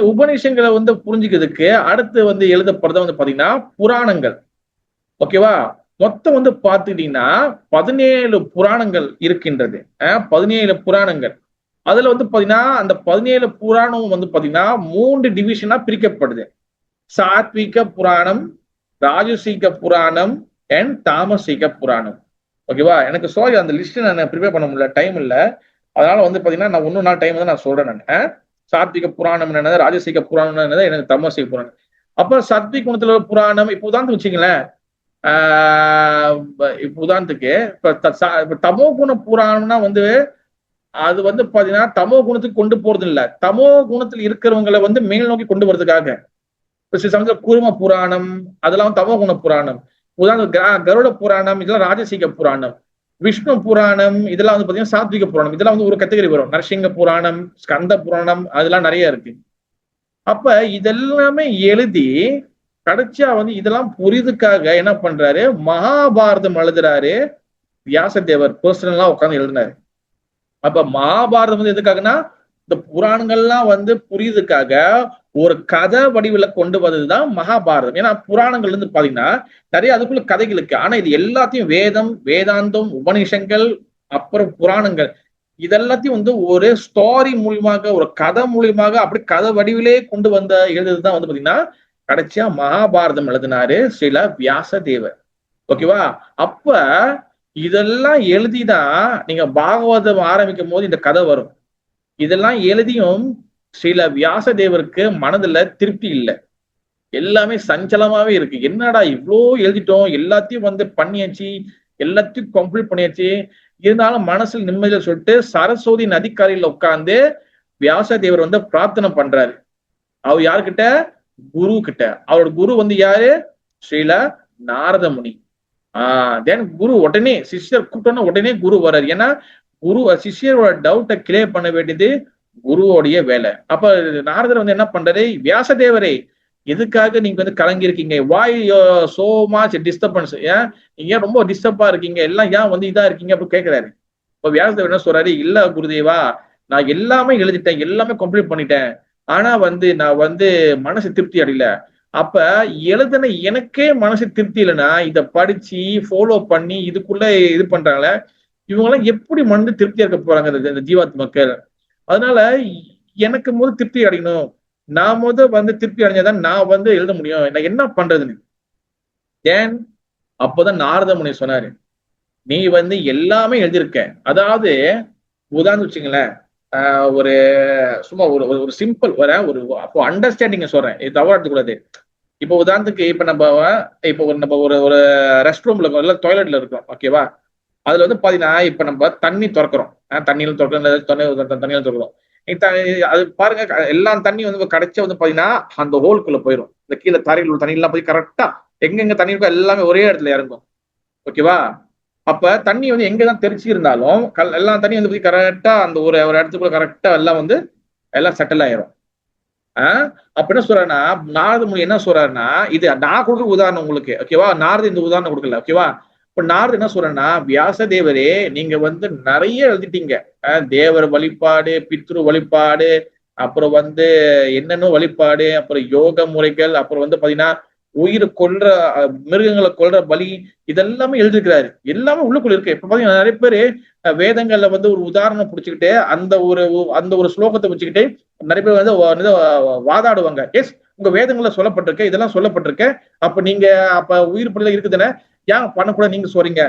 உபநிஷங்களை வந்து புரிஞ்சுக்கிறதுக்கு அடுத்து வந்து எழுதப்படுறது வந்து பாத்தீங்கன்னா புராணங்கள். ஓகேவா? மொத்தம் வந்து பாத்துக்கிட்டீங்கன்னா 17 புராணங்கள் இருக்கின்றது. 17 புராணங்கள். அதுல வந்து பாத்தீங்கன்னா அந்த 17 புராணமும் வந்து பாத்தீங்கன்னா 3 டிவிஷனா பிரிக்கப்படுது. சாத்விக புராணம், ராஜசிக புராணம் அண்ட் தாமசிக புராணம். ஓகேவா? எனக்கு சாரி, அந்த லிஸ்ட் நான் ப்ரிப்பேர் பண்ண முடியல, டைம் இல்லை. அதனால வந்து பாத்தீங்கன்னா நான் இன்னும் நாள் டைம் தான் நான் சொல்றேன். நான் சாத்விக புராணம் என்னது, ராஜசிக புராணம் என்னது, எனக்கு தாமசிக புராணம். அப்ப சாத்விக குணத்துல புராணம் இப்போ தான் வச்சுங்களேன், இப்ப உதாரணத்துக்கு இப்ப தமோ குண புராணம்னா வந்து அது வந்து பாத்தீங்கன்னா தமோ குணத்துக்கு கொண்டு போறது இல்ல, தமோ குணத்தில் இருக்கிறவங்களை வந்து மேல் நோக்கி கொண்டு வரதுக்காக. சில சமயத்துல கூர்ம புராணம் அதெல்லாம் தமோ குண புராணம். உதாரணத்துக்கு கருட புராணம் இதெல்லாம் ராஜசீக புராணம். விஷ்ணு புராணம் இதெல்லாம் வந்து பாத்தீங்கன்னா சாத்விக புராணம். இதெல்லாம் வந்து ஒரு கேட்டகரி வரும். நரசிங்க புராணம், ஸ்கந்த புராணம் அதெல்லாம் நிறைய இருக்கு. அப்ப இதெல்லாமே எழுதி கடைசியா வந்து இதெல்லாம் புரிதுக்காக என்ன பண்றாரு, மகாபாரதம் எழுதுறாரு. வியாசதேவர் பர்சனலா உட்கார்ந்து எழுதினாரு. அப்ப மகாபாரதம் வந்து எதுக்காகனா இந்த புராணங்கள்லாம் வந்து புரியுதுக்காக ஒரு கதை வடிவுல கொண்டு வந்ததுதான் மகாபாரதம். ஏன்னா புராணங்கள் இருந்து பாத்தீங்கன்னா நிறைய அதுக்குள்ள கதைகள் இருக்கு. ஆனா இது எல்லாத்தையும் வேதம், வேதாந்தம், உபநிஷங்கள், அப்புறம் புராணங்கள் இதெல்லாத்தையும் வந்து ஒரு ஸ்டோரி மூலியமாக, ஒரு கதை மூலியமாக அப்படி கதை வடிவிலே கொண்டு வந்த எழுதுதான் வந்து பாத்தீங்கன்னா கடைசியா மகாபாரதம் எழுதினாரு ஸ்ரீல வியாசதேவர். ஓகேவா? அப்ப இதெல்லாம் எழுதிதான் நீங்க பாகவதம் ஆரம்பிக்கும் போது இந்த கதை வரும். இதெல்லாம் எழுதியும் ஸ்ரீல வியாசதேவருக்கு மனதுல திருப்தி இல்லை, எல்லாமே சஞ்சலமாவே இருக்கு. என்னடா இவ்வளோ எழுதிட்டோம், எல்லாத்தையும் வந்து பண்ணியாச்சு, எல்லாத்தையும் கம்ப்ளீட் பண்ணியாச்சு, இருந்தாலும் மனசுல நிம்மதியில சொல்லிட்டு சரஸ்வதி நதிக்கரையில உட்கார்ந்து வியாசதேவர் வந்து பிரார்த்தனை பண்றாரு. அவர் யாருக்கிட்ட? குரு கிட்ட. அவரோட குரு வந்து யாரு? ஸ்ரீல நாரத முனி. தென் குரு உடனே சிஷ்யர் கூட்டணும், உடனே குரு வர்றாரு. ஏன்னா குரு சிஷ்யரோட டவுட்டை கிளியர் பண்ண வேண்டியது குருவோடைய வேலை. அப்ப நாரதர் வந்து என்ன பண்றாரு, வியாசதேவரே எதுக்காக நீங்க வந்து கலங்கி இருக்கீங்க, வாய் சோ மச் டிஸ்டர்பன்ஸ், ஏன் நீங்க ரொம்ப டிஸ்டர்பா இருக்கீங்க, எல்லாம் ஏன் வந்து இதா இருக்கீங்க அப்படின்னு கேட்கிறாரு. இப்ப வியாசதேவர் என்ன சொல்றாரு, இல்ல குருதேவா நான் எல்லாமே எழுதிட்டேன், எல்லாமே கம்ப்ளீட் பண்ணிட்டேன், ஆனா வந்து நான் வந்து மனசு திருப்தி அடையல. அப்ப எழுதுன எனக்கே மனசு திருப்தி இல்லைன்னா இத படிச்சு ஃபாலோ பண்ணி இதுக்குள்ள இது பண்றாங்களே, இவங்க எல்லாம் எப்படி மனது திருப்தியா இருக்க போறாங்க இந்த ஜீவாத் மக்கள். அதனால எனக்கு முதல் திருப்தி அடையணும், நான் வந்து திருப்தி அடைஞ்சாதான் நான் வந்து எழுத முடியும், நான் என்ன பண்றதுன்னு. ஏன் அப்போதான் நாரத முனி சொன்னாரு, நீ வந்து எல்லாமே எழுதியிருக்க. அதாவது உதாரணம் வச்சுங்களேன், ஒரு சும்மா ஒரு ஒரு சிம்பிள் ஒரு அப்போ அண்டர்ஸ்டாண்டிங் சொல்றேன், இது தவறா எடுத்துக்கூடாது. இப்போ உதாரணத்துக்கு இப்ப நம்ம ஒரு ஒரு ரெஸ்ட் ரூம்ல இருக்கோம், இல்ல டாய்லெட்ல இருக்கோம், ஓகேவா? அதுல வந்து பாத்தீங்கன்னா இப்ப நம்ம தண்ணி திறக்கிறோம், தண்ணியில திறக்கிறோம், தண்ணியில திறக்கிறோம். அது பாருங்க, எல்லா தண்ணி வந்து கடைசியா வந்து பாத்தீங்கன்னா அந்த ஹோல்குள்ள போயிடும். இந்த கீழே தரையில் உள்ள தண்ணி எல்லாம் போய் கரெக்டா எங்கெங்க தண்ணி இருக்கோ எல்லாமே ஒரே இடத்துல இறங்கும். ஓகேவா? அப்ப தண்ணி வந்து எங்கதான் தெரிச்சு இருந்தாலும் எல்லா தண்ணி வந்து போய் கரெக்டா அந்த ஒரு இடத்துக்குள்ள கரெக்டா எல்லாம் வந்து எல்லாம் செட்டில் ஆயிரும். அப்ப என்ன சொல்றேன்னா நாரத முனி என்ன சொல்றாருன்னா, இது நான் கொடுக்குற உதாரணம் உங்களுக்கு, ஓகேவா? நாரத இந்த உதாரணம் கொடுக்கல, ஓகேவா? இப்ப நாரத என்ன சொல்றேன்னா, வியாசதேவரே நீங்க வந்து நிறைய எழுதிட்டீங்க, தேவர் வழிபாடு, பித்ரு வழிபாடு, அப்புறம் வந்து என்னென்ன வழிபாடு, அப்புறம் யோக முறைகள், அப்புறம் வந்து பாத்தீங்கன்னா உயிரை கொல்ற மிருகங்களை கொல்ற பலி, இதெல்லாமே எழுதிருக்கிறாரு. எல்லாமே உள்ளுக்குள்ள இருக்கு. இப்ப பாத்தீங்கன்னா நிறைய பேரு வேதங்கள்ல வந்து ஒரு உதாரணம் பிடிச்சுக்கிட்டு அந்த ஒரு ஸ்லோகத்தை வச்சுக்கிட்டு நிறைய பேர் வந்து வாதாடுவாங்க. எஸ், உங்க வேதங்கள்ல சொல்லப்பட்டிருக்க, இதெல்லாம் சொல்லப்பட்டிருக்க, அப்ப நீங்க அப்ப உயிர் பலியில இருக்குதுன்னு ஏன் பண்ணக்கூட நீங்க சொல்றீங்க?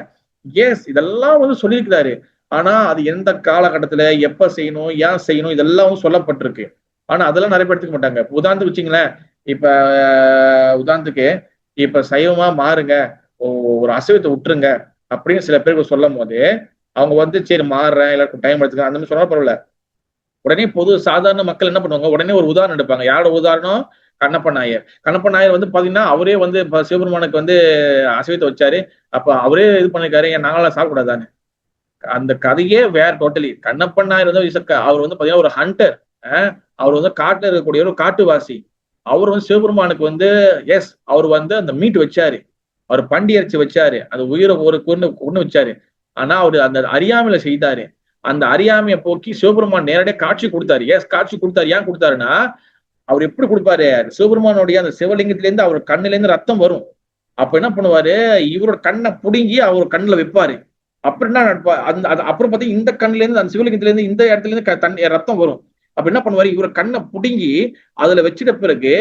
எஸ், இதெல்லாம் வந்து சொல்லியிருக்கிறாரு. ஆனா அது எந்த காலகட்டத்துல எப்ப செய்யணும், ஏன் செய்யணும், இதெல்லாம் வந்து சொல்லப்பட்டிருக்கு. ஆனா அதெல்லாம் நிறைய பேர் எடுத்துக்க மாட்டாங்க. உதாரணத்துக்கு வச்சுங்களேன், இப்ப உதாரணத்துக்கு இப்ப சைவமா மாறுங்க, ஒரு அசைவத்தை விட்டுருங்க அப்படின்னு சில பேருக்கு சொல்லும் போது அவங்க வந்து சரி மாறுறேன், எல்லாருக்கும் டைம் எடுத்துக்க அந்த மாதிரி சொன்னா பரவாயில்ல. உடனே சாதாரண மக்கள் என்ன பண்ணுவாங்க, உடனே ஒரு உதாரணம் எடுப்பாங்க. யாரோட உதாரணம்? கண்ணப்ப நாயர். கண்ணப்ப நாயர் வந்து பாத்தீங்கன்னா அவரே வந்து சிவபெருமானுக்கு வந்து அசைவத்தை வச்சாரு. அப்ப அவரே இது பண்ணிருக்காரு, ஏன் நாங்களாம் சாப்பிடக்கூடாதான்னு. அந்த கதையே வேற டோட்டலி. கண்ணப்ப நாயர் வந்து அவர் வந்து பாத்தீங்கன்னா ஒரு ஹண்டர், அவர் வந்து காட்டுல இருக்கக்கூடிய ஒரு காட்டுவாசி. அவர் வந்து சிவபெருமானுக்கு வந்து எஸ் அவர் வந்து அந்த மீட் வச்சாரு, அவர் பண்டி அரிசி வச்சாரு, அந்த உயிரை ஒரு கொண்டு வச்சாரு. ஆனா அவரு அந்த அறியாமையில செய்தாரு. அந்த அறியாமையை போக்கி சிவபெருமான் நேரடியாக காட்சி கொடுத்தாரு. எஸ், காட்சி கொடுத்தாரு. ஏன் கொடுத்தாருன்னா அவர் எப்படி கொடுப்பாரு, சிவபெருமானுடைய அந்த சிவலிங்கத்தில இருந்து அவர் கண்ணுல இருந்து ரத்தம் வரும். அப்ப என்ன பண்ணுவாரு, இவரோட கண்ணை புடுங்கி அவர் கண்ணுல வைப்பாரு. அப்புறம் என்ன அப்புறம் பாத்தீங்கன்னா இந்த கண்ணுல இருந்து அந்த சிவலிங்கத்தில இருந்து இந்த இடத்துல இருந்து ரத்தம் வரும். அப்ப என்ன பண்ணுவாரு, இவரோட கண்ணை புடுங்கி அதுல வச்சிட்ட பிறகு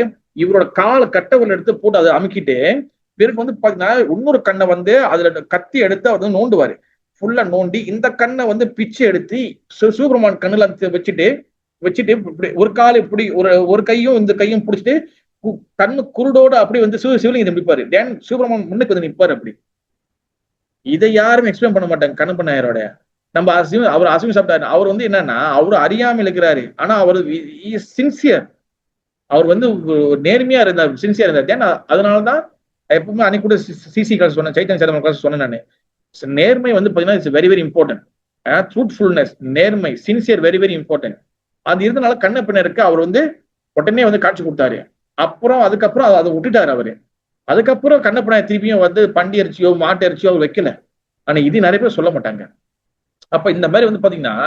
இவரோட கால கட்டவர்கள் எடுத்து போட்டு அதை அமுக்கிட்டு பிறகு வந்து பாத்தீங்கன்னா இன்னொரு கண்ணை வந்து அதுல கத்தி எடுத்து அவர் வந்து நோண்டுவாரு. ஃபுல்லா நோண்டி இந்த கண்ணை வந்து பிச்சை எடுத்து சிவபெருமான் கண்ணுல வச்சுட்டு இப்படி ஒரு கால் இப்படி ஒரு கையும் இந்த கையும் பிடிச்சிட்டு கண்ணு குருடோட அப்படி வந்து சிவலிங்கம் நிற்பாரு. தேன் சிவபெருமான் முன்னுக்கு வந்து நிற்பாரு. அப்படி இதை யாரும் எக்ஸ்பிளைன் பண்ண மாட்டாங்க கண்ணப்ப நாயரோட. நம்ம அவர் அசுமி சாப்பிட்டாரு. அவர் வந்து என்னன்னா அவரு அறியாமல் இருக்கிறாரு. ஆனா அவர் சின்சியர். அவர் வந்து நேர்மையா இருந்தார், சின்சியர் இருந்தார். ஏன்னா அதனாலதான் எப்பவுமே அன்னைக்கு கூட சிசி கிளாஸ் சொன்னேன், சைத்தன்ய சேதம் கிளாஸ் சொன்னேன் நானு. நேர்மை வந்து பாத்தீங்கன்னா it's very very important. Truthfulness, நேர்மை, சின்சியர் வெரி வெரி இம்பார்ட்டன்ட். அது இருந்தனால கண்ணப்பனருக்கு அவர் வந்து உடனே வந்து காட்சி கொடுத்தாரு. அதுக்கப்புறம் அதை விட்டுட்டாரு அவரு. அதுக்கப்புறம் கண்ணப்பனாய திருப்பியும் வந்து பண்டி இறைச்சியோ மாட்டு இறைச்சியோ அவர் வைக்கல. ஆனா இது நிறைய பேர் சொல்ல மாட்டாங்க. அப்ப இந்த மாதிரி வந்து பாத்தீங்கன்னா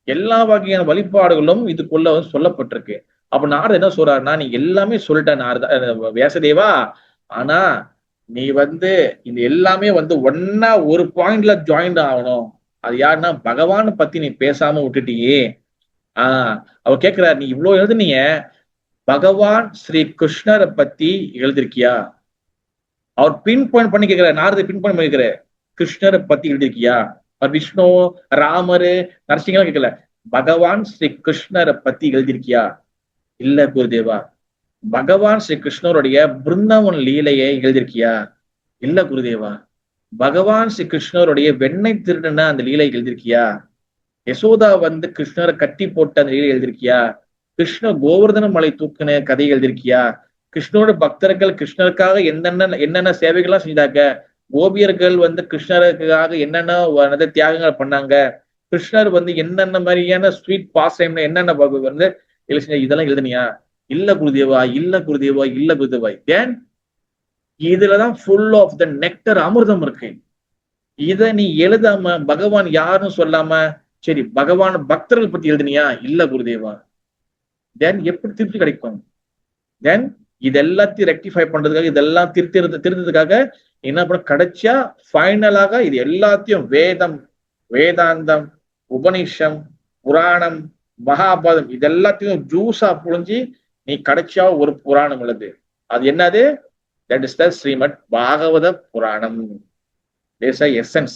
எல்லா வகையான வழிபாடுகளும் இதுக்குள்ள வந்து சொல்லப்பட்டிருக்கு. அப்ப நாரதர் என்ன சொல்றாருன்னா, நீ எல்லாமே சொல்லிட்ட வியாசதேவா, ஆனா நீ வந்து இந்த எல்லாமே வந்து ஒன்னா ஒரு பாயிண்ட்ல ஜாயின் ஆகணும். அது யாருன்னா பகவானை பத்தி நீ பேசாம விட்டுட்டியே. அவர் கேட்கிறார், நீ இவ்வளவு எழுதுனீங்க, பகவான் ஸ்ரீ கிருஷ்ணரை பத்தி எழுதிருக்கியா? அவர் பின் பாயிண்ட் பண்ணி கேட்கிறார், நாரதர் பின் பாயிண்ட் பண்ணிக்கிற கிருஷ்ணரை பத்தி எழுதிருக்கியா? விஷ்ணு, ராமரு, நரசிங்கலாம் கேட்கல, பகவான் ஸ்ரீ கிருஷ்ணரை பத்தி எழுதிருக்கியா? இல்ல குருதேவா. பகவான் ஸ்ரீ கிருஷ்ணருடைய பிருந்தாவன் லீலையை எழுதிருக்கியா? இல்ல குருதேவா. பகவான் ஸ்ரீ கிருஷ்ணருடைய வெண்ணெய் திருடுன அந்த லீலை எழுதிருக்கியா? யசோதா வந்து கிருஷ்ணரை கட்டி போட்ட அந்த லீலை எழுதிருக்கியா? கிருஷ்ண கோவர்தன மலை தூக்குன கதையை எழுதிருக்கியா? கிருஷ்ணரோட பக்தர்கள் கிருஷ்ணருக்காக என்னென்ன சேவைகள்லாம் செஞ்சாங்க? கோபியர்கள் வந்து கிருஷ்ணருக்காக என்னென்ன தியாகங்கள் பண்ணாங்க? கிருஷ்ணர் வந்து என்னென்ன மாதிரியான ஸ்வீட் பாஸ் டைம்ல என்னென்ன வந்து இதெல்லாம் எழுதுனியா? இல்ல குருதேவா, இல்ல குருதேவா, இல்ல குருதேவா. ஏன்? இதுலதான் ஃபுல் ஆஃப் த நெக்டர், அமிர்தம் இருக்கு. இத நீ எழுதாம பகவான் யாருன்னு சொல்லாம, சரி பகவான் பக்தர்கள் பத்தி எழுதுனியா? இல்ல குருதேவா. தென் எப்படி திருப்தி கிடைக்கும்? தென் இது எல்லாத்தையும் ரெக்டிஃபை பண்றதுக்காக, இதெல்லாம் திருத்ததுக்காக என்ன பண்ண, கடைசியா ஃபைனலாக இது எல்லாத்தையும் வேதம், வேதாந்தம், உபநிஷம், புராணம், மகாபாரதம் இது எல்லாத்தையும் ஜூஸா புழிஞ்சு நீ கடைசியா ஒரு புராணம் உள்ளது. அது என்னது? That is the Srimad Bhagavata Puranam. Essence.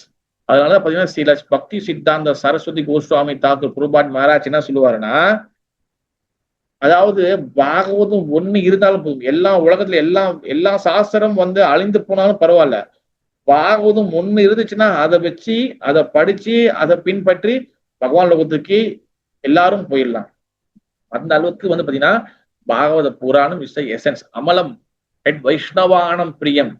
அதனால பாத்தீங்கன்னா சில பக்தி சித்தாந்த சரஸ்வதி கோஸ்வாமி தாக்கூர் பிரபாத் மகாராஜ் என்ன சொல்லுவாருன்னா, அதாவது பாகவதம் ஒண்ணு இருந்தாலும் போதும், எல்லா உலகத்துல எல்லா சாஸ்திரம் வந்து அழிந்து போனாலும் பரவாயில்ல, பாகவதம் ஒண்ணு இருந்துச்சுன்னா அதை வச்சு அதை படிச்சு அதை பின்பற்றி பகவான் லோகத்துக்கு எல்லாரும் போயிடலாம். அந்த அளவுக்கு வந்து பாத்தீங்கன்னா பாகவத புராணம் இஸ் எசன்ஸ். அமலம் எட் வைஷ்ணவானம் பிரியம்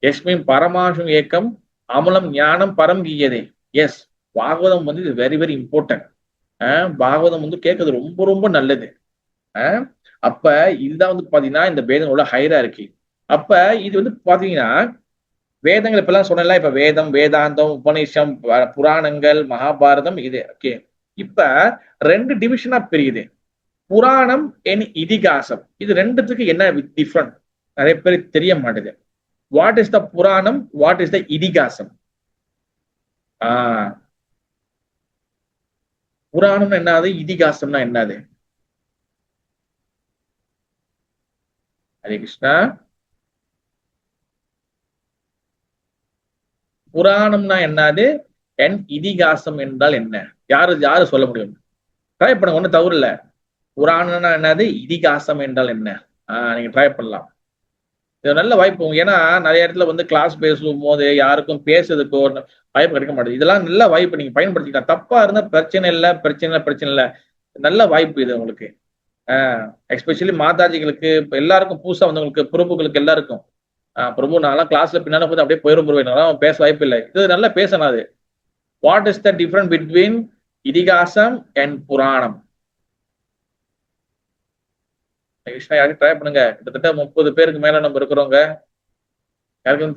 எஸ்மின் பரமாசம் ஏக்கம் அமலம் ஞானம் பரம் கீயதே. எஸ், பாகவதம் வந்து இது வெரி வெரி இம்பார்ட்டன்ட். பாகவதம் வந்து கேட்கறது ரொம்ப ரொம்ப நல்லது. அப்ப இதுதான் வந்து பாத்தீங்கன்னா இந்த வேதங்களோட ஹைரார்கி. அப்ப இது வந்து பாத்தீங்கன்னா வேதங்கள் இப்ப எல்லாம் சொன்னல, இப்ப வேதம், வேதாந்தம், உபநிஷம், புராணங்கள், மகாபாரதம் இது. ஓகே, இப்ப ரெண்டு டிவிஷனா பிரியுது, புராணம் அண்ட் இதிகாசம். இது ரெண்டுத்துக்கு என்ன டிஃபரண்ட் நிறைய பேருக்கு தெரிய மாட்டேது. What is the Puranam, what is the இதிகாசம்? புராணம்னா என்னது, இதிகாசம்னா என்னது? ஹரே கிருஷ்ணா. புராணம்னா என்னது, என் இதிகாசம் என்றால் என்ன? யாரு சொல்ல முடியும்? ட்ரை பண்ணுங்க, ஒன்றும் தவறு இல்லை. புராணம்னா என்னது, இதிகாசம் என்றால் என்ன? நீங்க ட்ரை பண்ணலாம். இது நல்ல வாய்ப்பு. ஏன்னா நிறைய இடத்துல வந்து கிளாஸ் பேசும் போது யாருக்கும் பேசுறதுக்கோ வாய்ப்பு கிடைக்க மாட்டேது. இதெல்லாம் நல்ல வாய்ப்பு, நீங்க பயன்படுத்திக்கலாம். தப்பா இருந்தா பிரச்சனை இல்லை. நல்ல வாய்ப்பு இது உங்களுக்கு. எஸ்பெஷலி மாதாஜிகளுக்கு, எல்லாருக்கும் புதுசா வந்தவங்களுக்கு, பிரபுகளுக்கு எல்லாருக்கும். பிரபு நான்லாம் கிளாஸ்ல பின்னால போது அப்படியே போயிடும், பேச வாய்ப்பு இல்லை. இது நல்லா பேசணும். அது what is the difference between Ithikasam and புராணம்? கிருஷ்ணா, யாருக்கு ட்ரை பண்ணுங்க. கிட்டத்தட்ட 30 பேருக்கு மேல நம்ம இருக்கிறோங்க. யாருக்கும்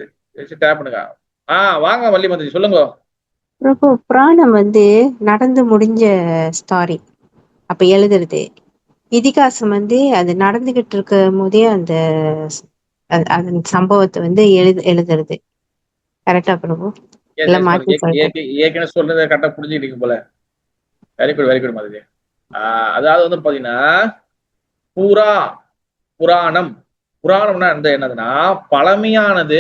ட்ரை பண்ணுங்க. வாங்க வள்ளி மந்திரி, சொல்லுங்க. பிரபு, புராணம் வந்து நடந்து முடிஞ்ச ஸ்டாரி, அப்ப எழுதுறது. இதிகாசம் வந்து அது நடந்துகிட்டு இருக்கும் போதே அந்த சம்பவத்தை வந்து எழுதுறது. கரெக்டா பிரபு? எல்லாம் மாத்தி சொல்றேன். ஏற்கனவே சொல்றதை கரெக்டா புரிஞ்சுக்கிட்டீங்க போல. வெரி குட் மாதிரி. அதாவது வந்து பாத்தீங்கன்னா புராணம்னா என்னதுன்னா பழமையானது,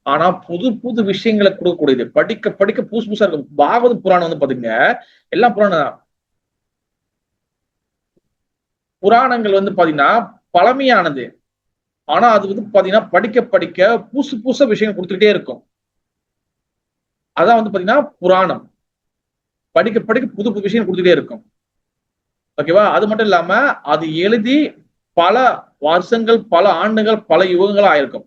ஆனா புது புது விஷயங்களை கொடுக்கக்கூடியது. படிக்க புதுசா இருக்கும். பாகவத புராணம் வந்து பாத்தீங்க, எல்லா புராணங்கள் வந்து பாத்தீங்கன்னா பழமையானது, ஆனா அது வந்து பாத்தீங்கன்னா படிக்க படிக்க புதுசா விஷயம் கொடுத்துக்கிட்டே இருக்கும். அதான் வந்து பாத்தீங்கன்னா புராணம். படிக்க படிக்க புது புது விஷயம் கொடுத்துட்டே இருக்கும். ஓகேவா? அது மட்டும் இல்லாம அது எழுதி பல வருஷங்கள், பல ஆண்டுகள், பல யுகங்கள் ஆயிருக்கும்.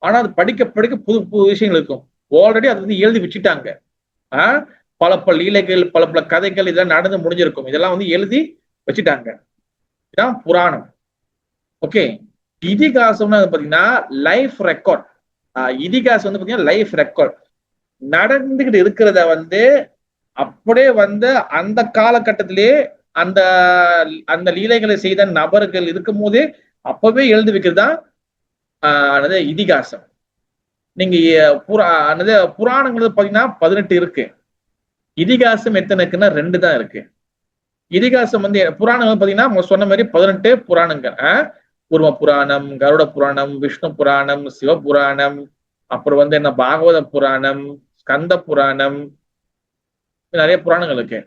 ஆனா அது படிக்க படிக்க புது புது விஷயங்கள் இருக்கும். ஆல்ரெடி அது வந்து எழுதி வச்சுட்டாங்க. பல பல லீலைகள், பல பல கதைகள் இதெல்லாம் நடந்து முடிஞ்சிருக்கும். இதெல்லாம் வந்து எழுதி வச்சுட்டாங்க. இதான் புராணம். ஓகே. இதிகாசம்னு பாத்தீங்கன்னா லைஃப் ரெக்கார்ட். இதிகாசம் வந்து பாத்தீங்கன்னா லைஃப் ரெக்கார்ட். நடந்துகிட்டு இருக்கிறத வந்து அப்படியே வந்து அந்த காலகட்டத்திலேயே அந்த அந்த லீலைகளை செய்த நபர்கள் இருக்கும் போதே அப்பவே எழுதி வைக்கிறது தான் இதிகாசம். நீங்க புராணங்கள் பாத்தீங்கன்னா 18 இருக்கு. இதிகாசம் எத்தனை இருக்குன்னா 2 தான் இருக்கு. இதிகாசம் வந்து புராணங்கள் பாத்தீங்கன்னா சொன்ன மாதிரி 18 புராணங்கள். கூர்ம புராணம், கருட புராணம், விஷ்ணு புராணம், சிவபுராணம், அப்புறம் வந்து என்ன பாகவத புராணம், ஸ்கந்த புராணம், நிறைய புராணங்கள் இருக்கு.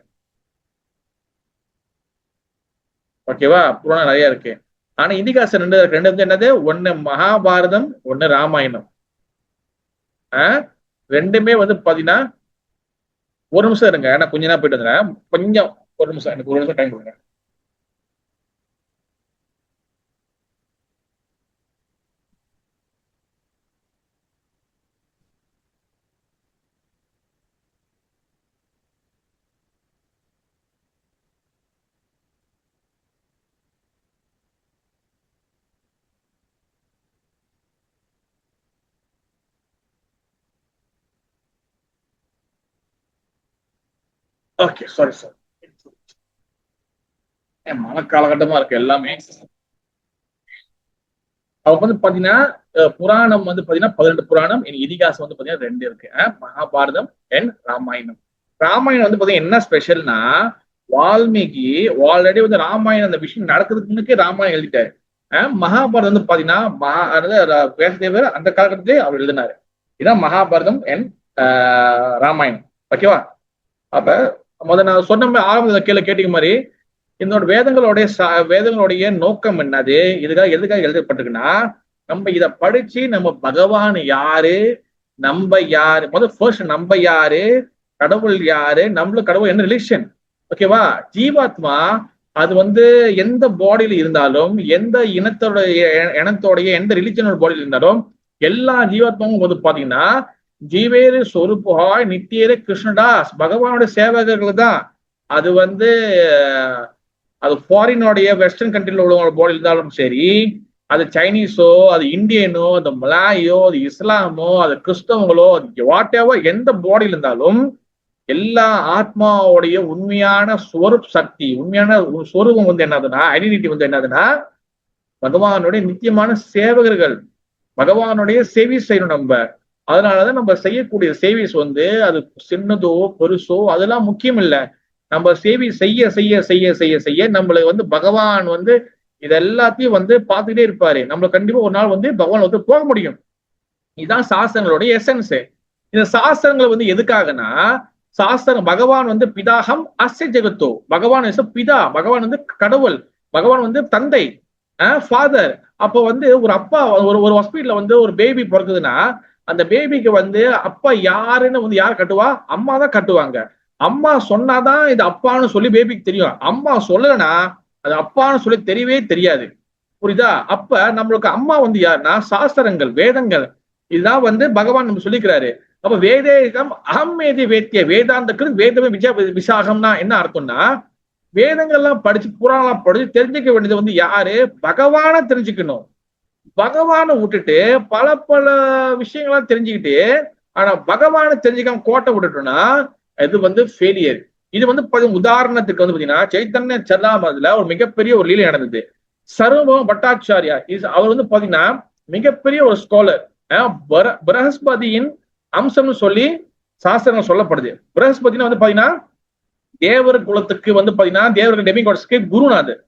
ஓகேவா? புராணம் நிறைய இருக்கு. ஆனா இதிகாசம் ரெண்டு வந்து என்னது, ஒண்ணு மகாபாரதம், ஒண்ணு ராமாயணம். ரெண்டுமே வந்து பாத்தீங்கன்னா ஒரு நிமிஷம் இருங்க, ஏன்னா கொஞ்ச நேரம் போயிட்டு வந்துடுறேன். கொஞ்சம் ஒரு நிமிஷம், எனக்கு ஒரு நிமிஷம் டைம் கொடுங்க. Okay, sorry sir. மழை காலகட்டமா இருக்கு எல்லாமே. அவங்க வந்து பாத்தீங்கன்னா புராணம் வந்து பாத்தீங்கன்னா 18 புராணம், இதிகாசம் வந்து பாத்தீங்கன்னா 2 இருக்கு. மகாபாரதம் அண்ட் ராமாயணம். ராமாயணம் வந்து பாத்தீங்கன்னா என்ன ஸ்பெஷல்னா, வால்மீகி ஆல்ரெடி வந்து ராமாயணம் அந்த விஷயம் நடக்கிறதுக்கு முன்னுக்கே ராமாயணம் எழுதிட்டாரு. மகாபாரதம் வந்து பாத்தீங்கன்னா வேசதேவர் அந்த காலகட்டத்திலே அவர் எழுதினாரு. இதான் மகாபாரதம் அண்ட் ராமாயணம். ஓகேவா? அப்ப நான் சொன்ன ஆரம்பத்தில் கேட்டீங்க மாதிரி இதனோட வேதங்களுடைய நோக்கம் என்னது, எதுக்காக எழுதப்பட்டிருக்குன்னா, நம்ம இதை படிச்சு நம்ம பகவான் யாரு, நம்ம யாரு, ஃபர்ஸ்ட் நம்ம யாரு, கடவுள் யாரு, நம்மளும் கடவுள் என்ன ரிலேஷன். ஓகேவா? ஜீவாத்மா அது வந்து எந்த பாடியில இருந்தாலும், எந்த இனத்தோடைய எந்த ரிலிஜனோட பாடியில இருந்தாலும், எல்லா ஜீவாத்மாவும் வந்து பாத்தீங்கன்னா ஜீவேரு சொருப்புகாய் நித்தியரே கிருஷ்ணதாஸ் பகவானுடைய சேவகர்கள் தான். அது வந்து அது ஃபாரினோடைய வெஸ்டர்ன் கண்ட்ரில உள்ளவங்க பாடி இருந்தாலும் சரி, அது சைனீஸோ, அது இந்தியனோ, அது மலாயோ, அது இஸ்லாமோ, அது கிறிஸ்தவங்களோ, அது வாட் எவர் எந்த பாடியில் இருந்தாலும் எல்லா ஆத்மாவுடைய உண்மையான ஸ்வரூப் சக்தி, உண்மையான ஸ்வரூபம் வந்து என்னதுன்னா, ஐடென்டிட்டி வந்து என்னதுன்னா, பகவானுடைய நித்தியமான சேவகர்கள். பகவானுடைய சேவிஸ் செய்யணும் நம்ம. அதனாலதான் நம்ம செய்யக்கூடிய சேவிஸ் வந்து அது சின்னதோ பெருசோ அதெல்லாம் முக்கியம் இல்லை. நம்ம சேவை செய்ய செய்ய செய்ய செய்ய செய்ய நம்மளை வந்து பகவான் வந்து இது எல்லாத்தையும் வந்து பார்த்துக்கிட்டே இருப்பாரு. நம்ம கண்டிப்பா ஒரு நாள் வந்து பகவான் வந்து போக முடியும். இதுதான் சாஸ்திரங்களுடைய எசன்ஸ். இந்த சாஸ்திரங்கள் வந்து எதுக்காகனா, சாஸ்திரம் பகவான் வந்து பிதாகம் அஸ்ய ஜெகத்தோ, பகவான் பிதா, பகவான் வந்து கடவுள், பகவான் வந்து தந்தை, ஃபாதர். அப்போ வந்து ஒரு அப்பா ஒரு ஹாஸ்பிட்டல்ல வந்து ஒரு பேபி பிறக்குதுன்னா, அந்த பேபிக்கு வந்து அப்பா யாருன்னு வந்து யார் கட்டுவா? அம்மா தான் கட்டுவாங்க. அம்மா சொன்னாதான் இது அப்பான்னு சொல்லி பேபிக்கு தெரியும். அம்மா சொல்லலைன்னா அது அப்பான்னு சொல்லி தெரியவே தெரியாது. புரியுதா? அப்ப நம்மளுக்கு அம்மா வந்து யாருன்னா சாஸ்திரங்கள், வேதங்கள். இதுதான் வந்து பகவான் நம்ம சொல்லிக்கிறாரு. அப்ப வேதேகம் அகமேதி வேத்திய வேதாந்தக்கு வேதமே விசாகம்னா என்ன அர்த்தம்னா, வேதங்கள்லாம் படிச்சு புராணம் படிச்சு தெரிஞ்சுக்க வேண்டியது வந்து யாரு? பகவான தெரிஞ்சுக்கணும். பகவானை விட்டுட்டு பல பல விஷயங்கள்லாம் தெரிஞ்சுக்கிட்டு ஆனா பகவானை தெரிஞ்சுக்காம கோட்டை விட்டுட்டோம்னா இது வந்து ஃபெயிலியர். இது வந்து உதாரணத்துக்கு வந்து பாத்தீங்கன்னா சைத்தன்ய சரிதாமிரதத்துல ஒரு மிகப்பெரிய ஒரு லீலை நடந்தது. சர்வபௌம பட்டாச்சாரியா அவர் வந்து பாத்தீங்கன்னா மிகப்பெரிய ஒரு ஸ்காலர். பிரகஸ்பதியின் அம்சம்னு சொல்லி சாஸ்திரங்கள் சொல்லப்படுது. பிரகஸ்பதினா வந்து பாத்தீங்கன்னா தேவர் குலத்துக்கு வந்து பாத்தீங்கன்னா தேவர்கள் டெமிகாட்ஸ்க்கு குருநாதர்.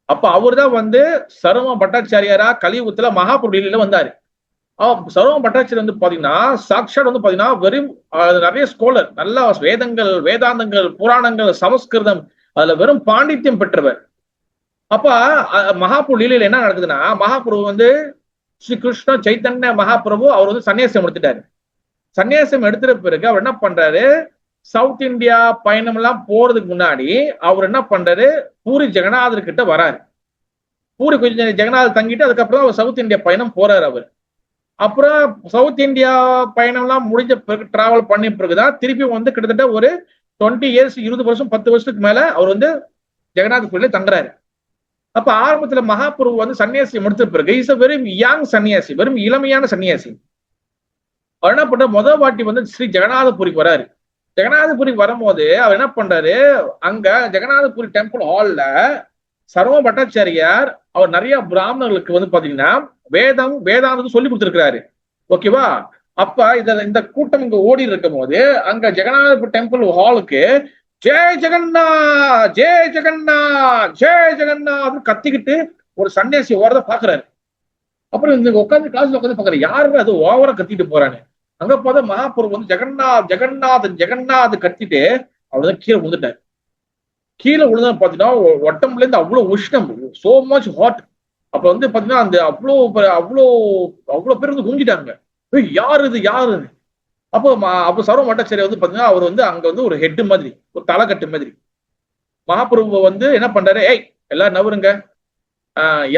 அப்ப அவர் தான் வந்து சர்வபௌம பட்டாச்சாரியாரா கலியுகத்துல மகாபுரியில வந்தாரு. சர்வபௌம பட்டாச்சாரியர் வந்து பாத்தீங்கன்னா சாக்ஷாத் வந்து பாத்தீங்கன்னா வெறும் நிறைய ஸ்காலர், நல்ல வேதங்கள், வேதாந்தங்கள், புராணங்கள், சமஸ்கிருதம் அதுல வெறும் பாண்டித்யம் பெற்றவர். அப்ப மகாபுரு லீலையில என்ன நடக்குதுன்னா, மகாபுரு வந்து ஸ்ரீ கிருஷ்ண சைத்தன்ய மகாபிரபு அவர் வந்து சன்னியாசம் எடுத்துட்டாரு. சன்னியாசம் எடுத்துட்ட பிறகு அவர் என்ன பண்றாரு, சவுத் இந்தியா பயணம் எல்லாம் போறதுக்கு முன்னாடி அவர் என்ன பண்றாரு, பூரி ஜெகநாதர் கிட்ட வராரு. பூரி கொஞ்சம் ஜெகநாதர் தங்கிட்டு அதுக்கப்புறம் அவர் சவுத் இந்தியா பயணம் போறாரு அவர். அப்புறம் சவுத் இந்தியா பயணம் எல்லாம் முடிஞ்ச பிறகு டிராவல் பண்ணி பிறகுதான் திருப்பி வந்து கிட்டத்தட்ட ஒரு 20 இயர்ஸ் 20 வருஷம் 10 வருஷத்துக்கு மேல அவர் வந்து ஜெகநாதபுரியில தங்குறாரு. அப்ப ஆரம்பத்துல மகாபிரபு வந்து சன்னியாசி முடித்த பிறகு இஸ் வெறும் யங் சன்னியாசி, வெறும் இளமையான சன்னியாசி. அவர் என்ன பண்ற, முதல் வாட்டி வந்து ஸ்ரீ ஜெகநாதபுரிக்கு வராரு. ஜெகநாதபுரிக்கு வரும்போது அவர் என்ன பண்றாரு, அங்க ஜெகநாதபுரி டெம்பிள் ஹால்ல சர்வ பட்டாச்சாரியார் அவர் நிறைய பிராமணர்களுக்கு வந்து பாத்தீங்கன்னா வேதாந்தம் சொல்லி கொடுத்திருக்கிறாரு. ஓகேவா? அப்ப இந்த கூட்டம் இங்க ஓடி இருக்கும் போது அங்க ஜெகநாதபுரி டெம்பிள் ஹாலுக்கு ஜெய் ஜெகநாத் ஜெய் ஜெகநாத் ஜெய் ஜெகநாத் கத்திக்கிட்டு ஒரு சன்னியாசி ஓரத பாக்குறாரு. அப்புறம் இந்த உட்காந்து கிளாஸ்ல உட்காந்து பாக்குறாரு, யாருமே அது ஓவரா கத்திட்டு போறான்னு. அங்க பார்த்தா மகாபிரபு வந்து ஜெகநாத் ஜெகநாத் ஜெகநாத் கத்திட்டு அவ்வளவுதான் கீழே விழுந்துட்டாரு. கீழே விழுந்தா பாத்தீங்கன்னா உடம்புல இருந்து அவ்வளவு உஷ்ணம், சோ மச் ஹாட். அப்ப வந்து பாத்தீங்கன்னா அந்த அவ்வளவு பேர் வந்து குஞ்சிட்டாங்க. யாரு இது யாரு இது? அப்போ சர்வ பட்டாச்சாரி வந்து பாத்தீங்கன்னா அவர் வந்து அங்க வந்து ஒரு ஹெட் மாதிரி, ஒரு தலைக்கட்டு மாதிரி. மகாபிரபு வந்து என்ன பண்றாரு, ஏய் எல்லாரும் நவருங்க,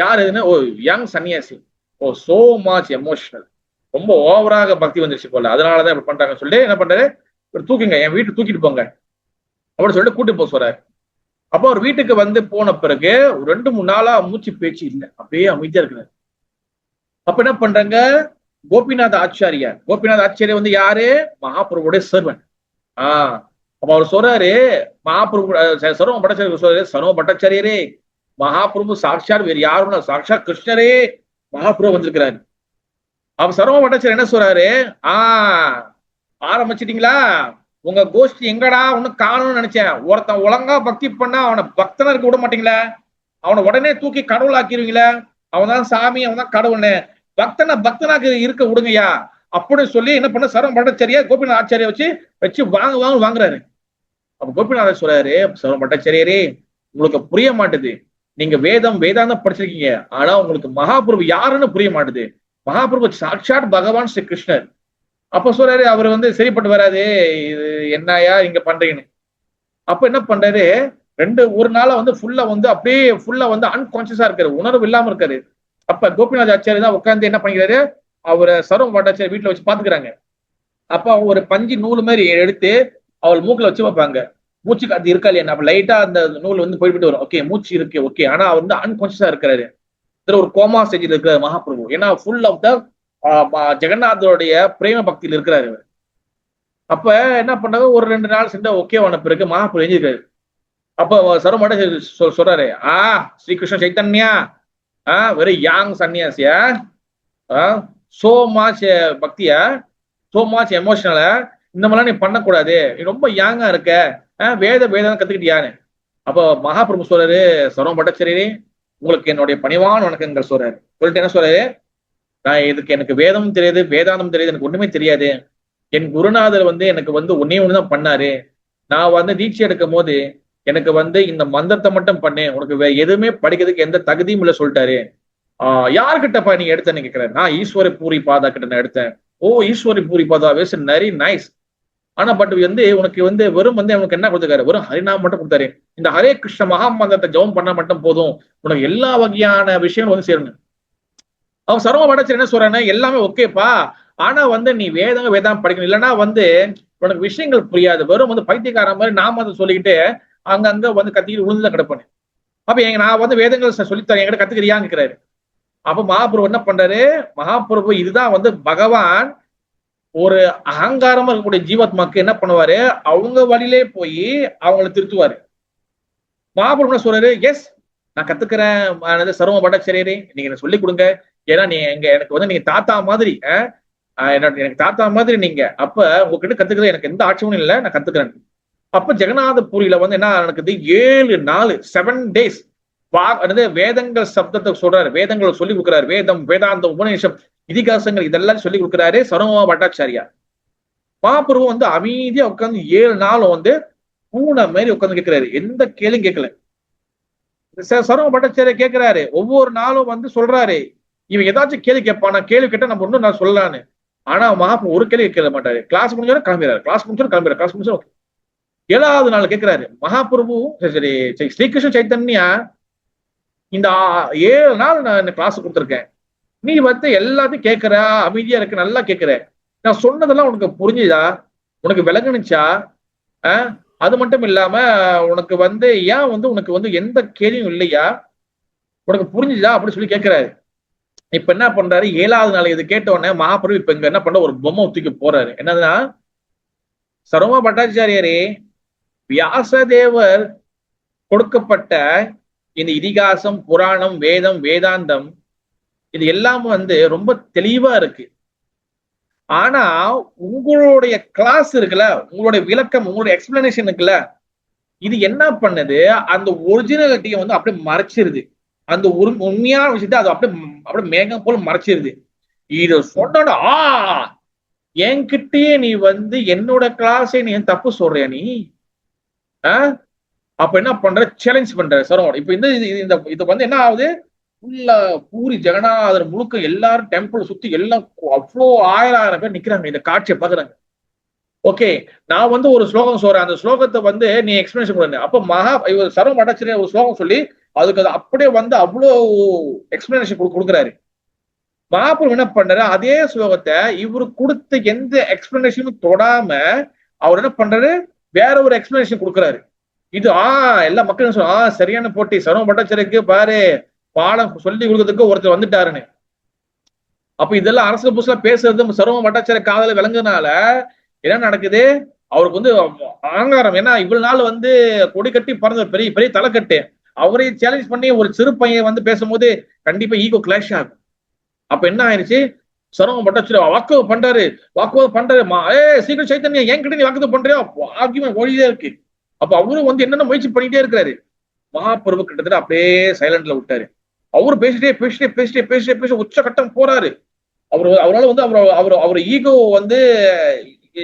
யார் இதுன்னு, ஓ யங் சன்னியாசி, ஓ சோ மச் எமோஷனல், ரொம்ப ஓவராக பக்தி வந்துருச்சு போல, அதனாலதான் இப்படி பண்றாங்கன்னு சொல்லி என்ன பண்றாரு, தூக்குங்க என் வீட்டுக்கு தூக்கிட்டு போங்க அப்படின்னு சொல்லிட்டு கூட்டிட்டு போக சொல்றாரு. அப்போ அவர் வீட்டுக்கு வந்து போன பிறகு 2-3 நாளா மூச்சு பேச்சு இல்லை, அப்படியே அமைதியா இருக்கிறாரு. அப்ப என்ன பண்றாங்க, கோபிநாத் ஆச்சாரியா வந்து யாரு, மகாபிரபுடைய சர்வன். அப்ப அவர் சொல்றாரு, மகாபிரபு சர்வ பட்டாச்சாரிய சொல்றாரு, சர்வ பட்டாச்சாரியரே மகாபிரபு சாட்சாத் வேறு யாரும் சாட்சாத் கிருஷ்ணரே மகாபிரபு வந்திருக்கிறாரு. அப்ப சர்வ பட்டாச்சாரியர் என்ன சொல்றாரு, ஆரம்பிச்சிட்டீங்களா, உங்க கோஷ்டி எங்கடா ஒண்ணு காணும்னு நினைச்சேன். ஒருத்தன் ஒழுங்கா பக்தி பண்ணா அவனை பக்தனா இருக்க விட மாட்டீங்களா, அவனை உடனே தூக்கி கடவுள் ஆக்கிடுவீங்களா, அவன் தான் சாமி, அவன் தான் கடவுள்னு, பக்தனாக்கு இருக்க விடுங்கய்யா அப்படின்னு சொல்லி என்ன பண்ண, சர்வ பட்டாச்சாரியா கோபிநாத் ஆச்சாரியா வச்சு வாங்குறாரு. அப்ப கோபிநாதர் சொல்றாரு, சர்வ பட்டாச்சாரியரே உங்களுக்கு புரிய மாட்டுது, நீங்க வேதாந்தம் படிச்சிருக்கீங்க, ஆனா உங்களுக்கு மகாபிரபு யாருன்னு புரிய மாட்டுது. மகாபிரபு சாட்சாத் பகவான் ஸ்ரீ கிருஷ்ணர். அப்ப சொல்றாரு, அவர் வந்து சரிப்பட்டு வராது, இது என்னையா இங்க பண்றீங்கன்னு. அப்ப என்ன பண்றாரு, ஒரு நாளா வந்து ஃபுல்லா வந்து அன்கான்சியஸா இருக்காரு, உணர்வு இல்லாம இருக்காரு. அப்ப கோபிநாத் ஆச்சாரி தான் உட்காந்து என்ன பண்ணிக்கிறாரு, அவரை சர்வ பட்டாச்சாரி வீட்டுல வச்சு பாத்துக்கிறாங்க. அப்ப ஒரு பஞ்சு நூல் மாதிரி எடுத்து அவள் மூக்குல வச்சு வைப்பாங்க, மூச்சுக்கு அது இருக்கா இல்லையா, அப்ப லைட்டா அந்த நூல் வந்து போயிட்டு வரும், ஓகே மூச்சு இருக்கு, ஓகே. ஆனா அவர் வந்து அன்கான்சியஸா இருக்கிறாரு, ஒரு கோமா ஸ்டேஜில் இருக்கிறார் மகாபிரபு. ஏன்னா ஃபுல் ஆஃப் த ஜெகநாதருடைய பிரேம பக்தியில் இருக்கிறாரு. அப்ப என்ன பண்ணாங்க, ஒரு 2 நாள் சென்று ஓகேவான பிறகு மகாபிரபு எழுதிருக்காரு. அப்ப சர்வ பட்டாச்சாரி சொல்றாரு, ஸ்ரீகிருஷ்ண சைத்தன்யா வெரி யங் சன்னியாசியா, சோ மச் பக்தியா, சோ மச் எமோஷனலா, இந்த மாதிரிலாம் நீ பண்ணக்கூடாது, நீ ரொம்ப யங்கா இருக்க, வேதம் கத்துக்கிட்டியான்னு. அப்ப மகாபிரபு சொல்றாரு, சர்வ பட்டாச்சாரியரே உங்களுக்கு என்னுடைய பணிவான வணக்கங்கள் சொல்றாரு. சொல்லிட்டு என்ன சொல்றாரு, எனக்கு வேதமும் தெரியாது, வேதாந்தம் தெரியாது, எனக்கு ஒண்ணுமே தெரியாது. என் குருநாதர் வந்து எனக்கு வந்து ஒண்ணுதான் பண்ணாரு. நான் வந்து தீட்சை எடுக்கும் போது எனக்கு வந்து இந்த மந்திரத்தை மட்டும் பண்ணேன், உனக்கு எதுவுமே படிக்கிறதுக்கு எந்த தகுதியும் இல்லை சொல்லிட்டாரு. யாருக்கிட்டப்பா நீங்க எடுத்தேன்னு கேட்கிறேன். நான் ஈஸ்வரி பூரி பாதா கிட்ட நான் எடுத்தேன். ஓ ஈஸ்வரி பூரி பாதா வெரி நைஸ். ஆனா பட் வந்து உனக்கு வந்து வெறும் வந்து அவனுக்கு என்ன கொடுத்துருக்காரு, வெறும் ஹரிநாமம் மட்டும் கொடுத்தாரு. இந்த ஹரே கிருஷ்ண மகாமந்திரத்தை ஜெபம் பண்ண மட்டும் போதும், உனக்கு எல்லா வகையான விஷயங்களும் வந்து சேரணும். அவன் சர்வ பட்டாச்சாரி என்ன சொல்றானே, எல்லாமே ஓகேப்பா, ஆனா வந்து நீ வேதம் படிக்கணும், இல்லைன்னா வந்து உனக்கு விஷயங்கள் புரியாது, வெறும் வந்து பைத்தியக்கார மாதிரி நாம அதை சொல்லிக்கிட்டு அங்கங்க வந்து கத்திக்கிட்டு விழுந்துதான் கிடப்பானு. அப்ப நான் வந்து வேதங்கள் சொல்லித்தரேன், என்கிட்ட கத்துக்கிறியான்னு இருக்கிறாரு. அப்ப மகாபிரபு என்ன பண்றாரு, மகாபிரபு இதுதான் வந்து பகவான் ஒரு அகங்காரமா இருக்கக்கூடிய ஜீவாத்மாக்கு என்ன பண்ணுவாரு, அவங்க வழியிலே போய் அவங்களை திருத்துவாரு. மகாபிரபு என்ன சொல்றாரு, எஸ் நான் கத்துக்கிறேன் சர்வ பட்டாச்சாரியரே, நீங்க எனக்கு சொல்லிக் கொடுங்க, ஏன்னா எனக்கு வந்து நீங்க தாத்தா மாதிரி, எனக்கு தாத்தா மாதிரி நீங்க, அப்ப உங்ககிட்ட கத்துக்கிறது எனக்கு எந்த ஆட்சேபமும் இல்லை, நான் கத்துக்கிறேன். அப்ப ஜெகநாதபுரியில வந்து என்ன நடக்குது, 7 நாள் 7 days வேதங்கள் சப்தத்தை சொல்றாரு, வேதங்களை சொல்லி கொடுக்குறாரு, வேதாந்த உபநிஷம் இதிகாசங்கள் இதெல்லாம் சொல்லி கொடுக்குறாரு சர்வ பட்டாச்சாரியா. மகாபிரபு வந்து அமைதியா உட்காந்து 7 நாளும் வந்து பூனை மாதிரி உட்காந்து கேட்கிறாரு, எந்த கேள்வியும் கேட்கல. சர்வ பட்டாச்சாரியா கேட்கிறாரு, ஒவ்வொரு நாளும் வந்து சொல்றாரு, இவன் ஏதாச்சும் கேள்வி கேட்பான், நான் கேள்வி கேட்டா நம்ம ஒன்றும் நான் சொல்லலான்னு. ஆனா மகாபுரு ஒரு கேள்வி கேட்க மாட்டாரு. கிளாஸ் முடிஞ்சாலும் கிளம்பிடுறாரு, கிளாஸ் முடிஞ்சாலும் கிளம்பிடுறாரு, கிளாஸ் முடிஞ்சா ஓகே. 7வது நாள் கேட்கிறாரு மகாபிரபு, சரி ஸ்ரீகிருஷ்ண சைத்தன்யா, இந்த 7 நாள் நான் இந்த கிளாஸ் கொடுத்துருக்கேன், நீ வந்து எல்லாத்தையும் கேட்கிற, அமைதியா இருக்க, நல்லா கேட்கிற, நான் சொன்னதெல்லாம் உனக்கு புரிஞ்சுதா, உனக்கு விளங்குனுச்சா? அது மட்டும் இல்லாம உனக்கு வந்து ஏன் வந்து உனக்கு வந்து எந்த கேள்வியும் இல்லையா, உனக்கு புரிஞ்சுதா அப்படின்னு சொல்லி கேட்கிறாரு. இப்ப என்ன பண்றாரு, 7வது நாள் இது கேட்ட உடனே மகாபிரபு இப்ப இங்க என்ன பண்ற, ஒரு பொம்மை தூக்கி போறாரு. என்னதுன்னா, சர்வ பட்டாச்சாரியரே, வியாசதேவர் கொடுக்கப்பட்ட இந்த இதிகாசம், புராணம், வேதம், வேதாந்தம் இது எல்லாம் வந்து ரொம்ப தெளிவா இருக்கு. ஆனா உங்களுடைய கிளாஸ் இருக்குல்ல, உங்களுடைய விளக்கம், உங்களுடைய எக்ஸ்பிளனேஷன் இருக்குல்ல, இது என்ன பண்ணுது, அந்த ஒரிஜினாலிட்டியை வந்து அப்படியே மறைச்சிருது. அந்த உண்மையான விஷயத்தை அது அப்படியே மேகம் போல மறைச்சிருது. இது சொன்ன என்கிட்டயே நீ வந்து என்னோட கிளாஸை நீ தப்பு சொல்றியா நீ? அப்ப என்ன பண்ற, சேலஞ்ச் பண்ற சரவணன். இப்ப இது வந்து என்ன ஆகுது, ஃபுல்லா பூரி ஜெகநாதர் முழுக்க எல்லாரும் டெம்பிள் சுத்தி எல்லாம் அவ்வளோ 1000 பேர் நிக்கிறாங்க, இந்த காட்சியை பாக்குறாங்க. ஓகே, நான் வந்து ஒரு ஸ்லோகம் சொல்றேன், அந்த ஸ்லோகத்தை வந்து நீ எக்ஸ்பிளேஷன் பண்ணு. அப்ப இவர் சர்வ பட்டாச்சாரியர் ஒரு ஸ்லோகம் சொல்லி அதுக்கு அது அப்படியே வந்து அவ்வளோ எக்ஸ்பிளனேஷன் கொடுக்குறாரு. மகாபிரபு என்ன பண்றாரு, அதே ஸ்லோகத்தை இவரு கொடுத்த எந்த எக்ஸ்பிளனேஷனும் தொடாம அவர் என்ன பண்றாரு, வேற ஒரு எக்ஸ்பிளனேஷன் கொடுக்குறாரு. இது எல்லா மக்களும் சொல்ல சரியான போட்டி, சர்வ பட்டாச்சாரியருக்கு பாரு பாடம் சொல்லி கொடுக்கறதுக்கு ஒருத்தர் வந்துட்டாருன்னு. அப்ப இதெல்லாம் அரசு புதுசுல பேசுறது சர்வ பட்டாச்சாரிய காதல விளங்குனால என்ன நடக்குது, அவருக்கு வந்து அகங்காரம். ஏன்னா இவ்வளவு நாள் வந்து கொடி கட்டி பறந்த பெரிய பெரிய தலைக்கட்டு, அவரையும் சேலஞ்ச் பண்ணி ஒரு சிறு பையன் வந்து பேசும்போது கண்டிப்பா ஈகோ கிளாஷ் ஆகும். அப்ப என்ன ஆயிடுச்சு, சர்வ பட்டாச்சாரிய வாக்குவாதம் பண்றாரு. சீக்கிரம் சைத்தன்யா என்கிட்ட நீ வாக்குவாதம் பண்றியா, ஆர்கியூமெண்ட் ஓடிட்டே இருக்கு. அப்ப அவரும் வந்து என்னென்ன முயற்சி பண்ணிட்டே இருக்கிறாரு. மகாபிரபு கிட்டத்தட்ட அப்படியே சைலண்ட்ல விட்டாரு. அவரு பேசிட்டே உச்சகட்டம் போறாரு. அவரால் வந்து அவர் ஈகோ வந்து